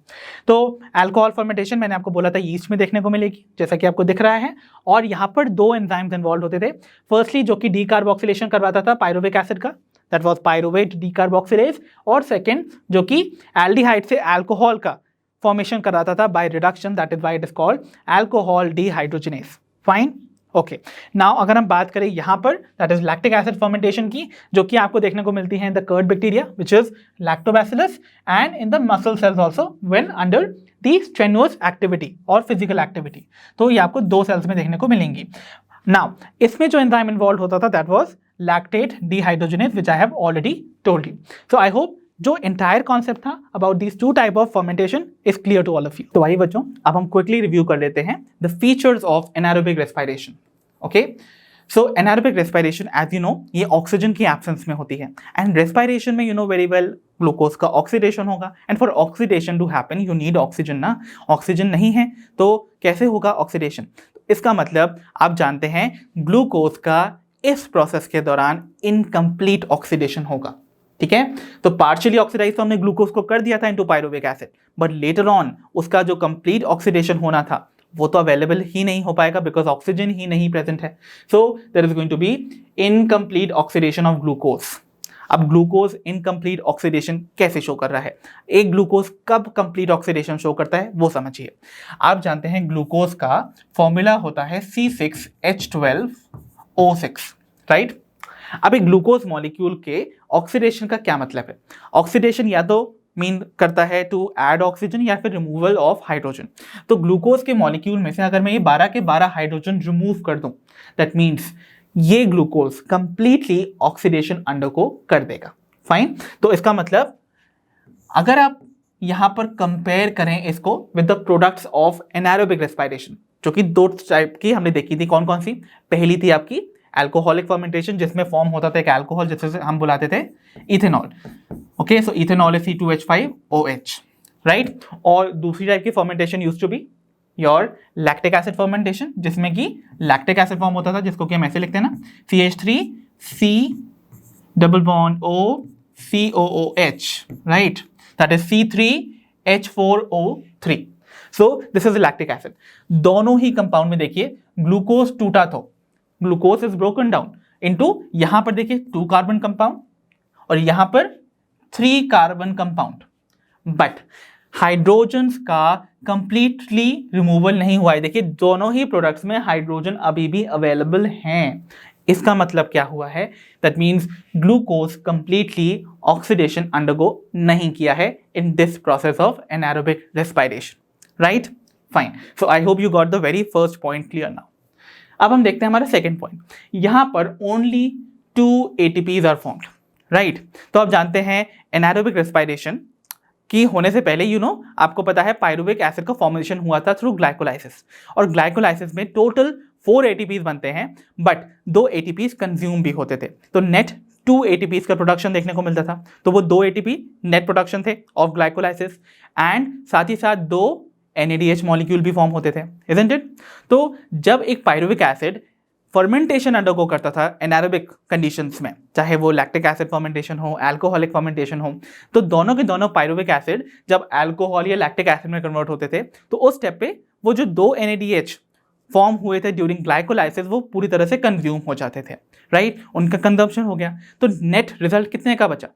तो अल्कोहल फर्मेंटेशन मैंने आपको बोला था यीस्ट में देखने को मिलेगी, जैसा कि आपको दिख रहा है, और यहाँ पर दो एंजाइम्स इन्वॉल्व होते थे। फर्स्टली जो कि डीकार्बोक्सिलेशन करवाता था पायरुवेक एसिड का, दैट वाज पायरुवेट डीकार्बोक्सिलेज, और सेकंड जो कि एल्डिहाइड से अल्कोहल का फॉर्मेशन कराता था by reduction, that is why it is called alcohol dehydrogenase. Fine, okay. Now अगर हम बात करें यहाँ पर that is lactic acid fermentation की, जो कि आपको देखने को मिलती है in the curd bacteria which is lactobacillus and in the muscle cells also when under the strenuous activity और फिजिकल एक्टिविटी। तो ये आपको दो सेल्स में देखने को मिलेंगी। नाउ इसमें जो एंजाइम इन्वॉल्व होता था that was lactate dehydrogenase which I have already told you. So I hope जो एंटायर कॉन्सेप्ट था about these two type of fermentation is clear to all of you. तो आइए बच्चों अब हम क्विकली रिव्यू कर लेते हैं the features of anaerobic respiration. Okay, so anaerobic respiration as you know ये ऑक्सीजन की एब्सेंस में होती है, एंड रेस्पिरेशन में you know very well glucose का ऑक्सीडेशन होगा, and for oxidation to happen you need oxygen ना, ऑक्सीजन नहीं है तो कैसे होगा ऑक्सीडेशन। इसका मतलब आप जानते हैं ग्लूकोज का इस प्रोसेस के दौरान इनकम्प्लीट ऑक्सीडेशन होगा, ठीक है। तो पार्शियली ऑक्सीडाइज तो हमने ग्लूकोज को कर दिया था into pyruvic acid, but later on उसका जो कंप्लीट ऑक्सीडेशन होना था वो तो अवेलेबल ही नहीं हो पाएगा बिकॉज ऑक्सीजन ही नहीं प्रेजेंट है। So there is going to be incomplete oxidation of glucose. अब ग्लूकोज इनकम्प्लीट ऑक्सीडेशन कैसे शो कर रहा है, एक ग्लूकोज कब कंप्लीट ऑक्सीडेशन शो करता है वो समझिए। आप जानते हैं ग्लूकोज का फॉर्मूला होता है C6H12O6, राइट। अब एक ग्लूकोज मॉलिक्यूल के ऑक्सीडेशन का क्या मतलब है, ऑक्सीडेशन या तो मीन करता है टू ऐड ऑक्सीजन या फिर रिमूवल ऑफ हाइड्रोजन। तो ग्लूकोज के मॉलिक्यूल में से अगर मैं ये 12 के 12 हाइड्रोजन रिमूव कर दूं दैट मीन्स ये ग्लूकोज कंप्लीटली ऑक्सीडेशन अंडरगो कर देगा। फाइन, तो इसका मतलब अगर आप यहां पर कंपेयर करें इसको with the products of anaerobic respiration, जो कि दो टाइप की हमने देखी थी, कौन कौन सी, पहली थी आपकी अल्कोहलिक फर्मेंटेशन जिसमें फॉर्म होता था एक अल्कोहल जिसे हम बुलाते थे ethanol. Okay, so ethanol is C2H5OH, right. और दूसरी टाइप की fermentation used to be your lactic acid fermentation, जिसमें कि लैक्टिक एसिड फॉर्म होता था जिसको कि हम ऐसे लिखते हैं ना CH3C++OCOOH, right, that is C3H4O3। So this is lactic acid. दोनों ही कंपाउंड में देखिए ग्लूकोज टूटा तो glucose is broken down into, यहां पर देखिए 2 कार्बन कंपाउंड और यहां पर 3 कार्बन कंपाउंड, बट हाइड्रोजन्स का कंप्लीटली रिमूवल नहीं हुआ है। देखिए दोनों ही प्रोडक्ट्स में हाइड्रोजन अभी भी अवेलेबल हैं। इसका मतलब क्या हुआ है, that means glucose completely oxidation undergo नहीं किया है in this process of anaerobic respiration, right. Fine, so I hope you got the very first point clear now. अब हम देखते हैं हमारा सेकेंड पॉइंट। यहाँ पर only 2 ATPs are formed, right. तो आप जानते हैं एनारोबिक रेस्पिरेशन की होने से पहले आपको पता है पायरुविक एसिड का फॉर्मेशन हुआ था थ्रू ग्लाइकोलाइसिस, और ग्लाइकोलाइसिस में टोटल 4 ATPs बनते हैं, बट 2 ATPs कंज्यूम भी होते थे, तो नेट 2 ATPs का प्रोडक्शन देखने को मिलता था। तो वो 2 ATP नेट प्रोडक्शन थे ऑफ ग्लाइकोलाइसिस, एंड साथ ही साथ 2 NADH मॉलिक्यूल भी फॉर्म होते थे, इजंट इट। तो जब एक पायरुविक एसिड फर्मेंटेशन अंडरगो करता था एनारोबिक कंडीशंस में, चाहे वो लैक्टिक एसिड फर्मेंटेशन हो, अल्कोहलिक फर्मेंटेशन हो, तो दोनों के दोनों पायरुविक एसिड जब अल्कोहल या लैक्टिक एसिड में कन्वर्ट होते थे, तो उस स्टेप पे वो जो 2 NADH फॉर्म हुए थे ड्यूरिंग ग्लाइकोलाइसिस वो पूरी तरह से कंज्यूम हो जाते थे, राइट। उनका कंजम्पशन हो गया, तो नेट रिजल्ट कितने का बचा?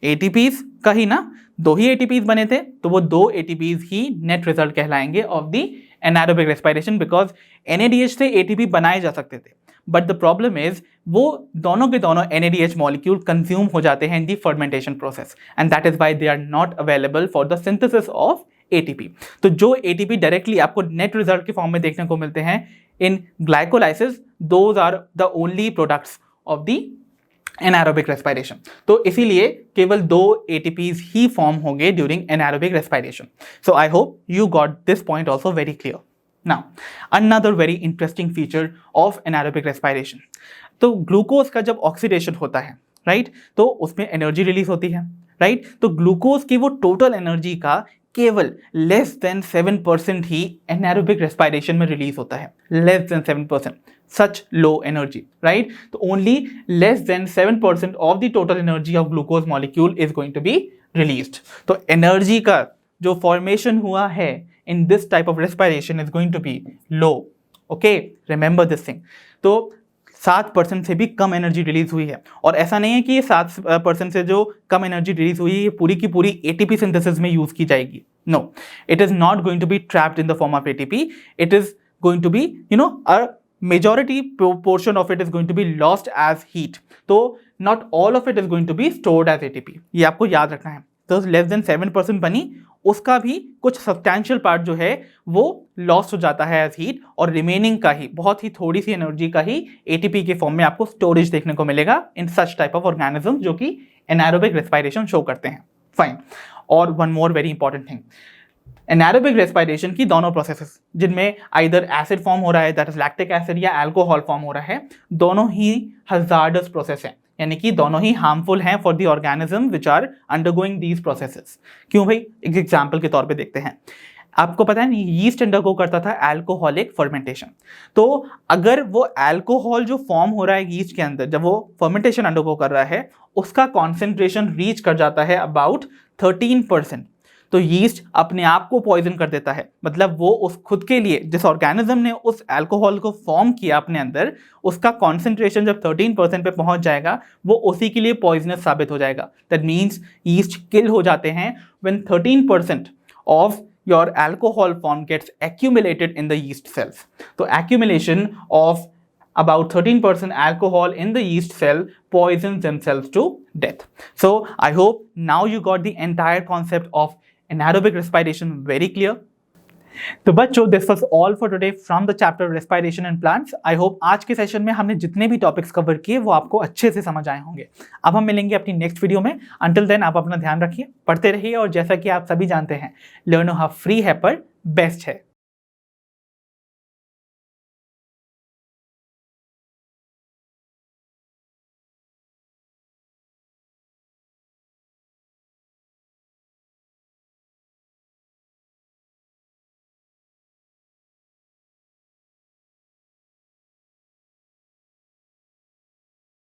ATPs का ही ना, 2 ही ATPs बने थे, तो वो 2 ATPs ही नेट रिजल्ट कहलाएंगे of the anaerobic respiration, because NADH से ATP बनाए जा सकते थे, बट द प्रॉब्लम इज वो दोनों के दोनों NADH मॉलिक्यूल कंज्यूम हो जाते हैं in the fermentation process, and that is why they are not available for the synthesis of ATP। तो जो ATP डायरेक्टली आपको नेट रिजल्ट के फॉर्म में देखने को मिलते हैं in glycolysis, those are the only products of the anaerobic respiration. तो इसीलिए केवल 2 ATPs ही फॉर्म होंगे during anaerobic respiration. So I hope you got this point also very clear. Now another very interesting feature of anaerobic respiration, तो glucose का जब oxidation होता है, राइट, तो उसमें एनर्जी रिलीज होती है, राइट। तो ग्लूकोज की वो टोटल एनर्जी का केवल लेस देन 7% ही एनारोबिक रेस्पिरेशन में रिलीज होता है, less than 7%, such low energy, right? So only less than 7% of the total energy of glucose molecule is going to be released. तो energy का जो formation हुआ है in this type of respiration is going to be low. Okay, remember this thing. तो 7% से भी कम energy release हुई है, और ऐसा नहीं है कि ये 7% से जो कम एनर्जी रिलीज हुई है ये पूरी की पूरी ATP सिंथेसिस में यूज की जाएगी। No, it is not going to be trapped in the form of ATP. It is going to be a majority portion of it is going to be lost as heat. तो not all of it is going to be stored as ATP. ये आपको याद रखना है। तो less than 7% बनी, उसका भी कुछ substantial part जो है वो lost हो जाता है as heat, और remaining का ही बहुत ही थोड़ी सी एनर्जी का ही ATP के फॉर्म में आपको स्टोरेज देखने को मिलेगा in such type of organisms जो कि anaerobic respiration शो करते हैं। फाइन, और one more very important thing, anaerobic respiration की दोनों प्रोसेसेस जिनमें आइदर एसिड फॉर्म हो रहा है, दैट इज लैक्टिक एसिड, या अल्कोहल फॉर्म हो रहा है, दोनों ही हजार्डस प्रोसेस हैं, यानी कि दोनों ही हार्मफुल हैं for the organism which are undergoing these processes. क्यों भाई? एक एग्जाम्पल के तौर पे देखते हैं। आपको पता है यीस्ट अंडरगो करता था अल्कोहलिक फर्मेंटेशन, तो अगर वो अल्कोहल जो फॉर्म हो रहा है यीस्ट के अंदर जब वो फर्मेंटेशन अंडरगो कर रहा है, उसका कॉन्सेंट्रेशन रीच कर जाता है अबाउट 13%, तो यीस्ट अपने आप को पॉइजन कर देता है। मतलब वो उस खुद के लिए जिस ऑर्गेनिज्म ने उस अल्कोहल को फॉर्म किया अपने अंदर, उसका कॉन्सेंट्रेशन जब 13% पे पहुंच जाएगा वो उसी के लिए पॉइजनस साबित हो जाएगा। दैट मीन्स यीस्ट किल हो जाते हैं when 13% of your alcohol form gets accumulated in the yeast cells. So accumulation of about 13% alcohol in the yeast cell poisons themselves to death. So I hope now you got the entire concept of anaerobic respiration very clear. तो बच्चों this was all for today from the chapter respiration and plants. I hope आज के session में हमने जितने भी topics cover किए वो आपको अच्छे से समझ आए होंगे। अब हम मिलेंगे अपनी नेक्स्ट वीडियो में। अंटिल देन आप अपना ध्यान रखिए, पढ़ते रहिए, और जैसा कि आप सभी जानते हैं लर्नो हाउ फ्री है पर बेस्ट है।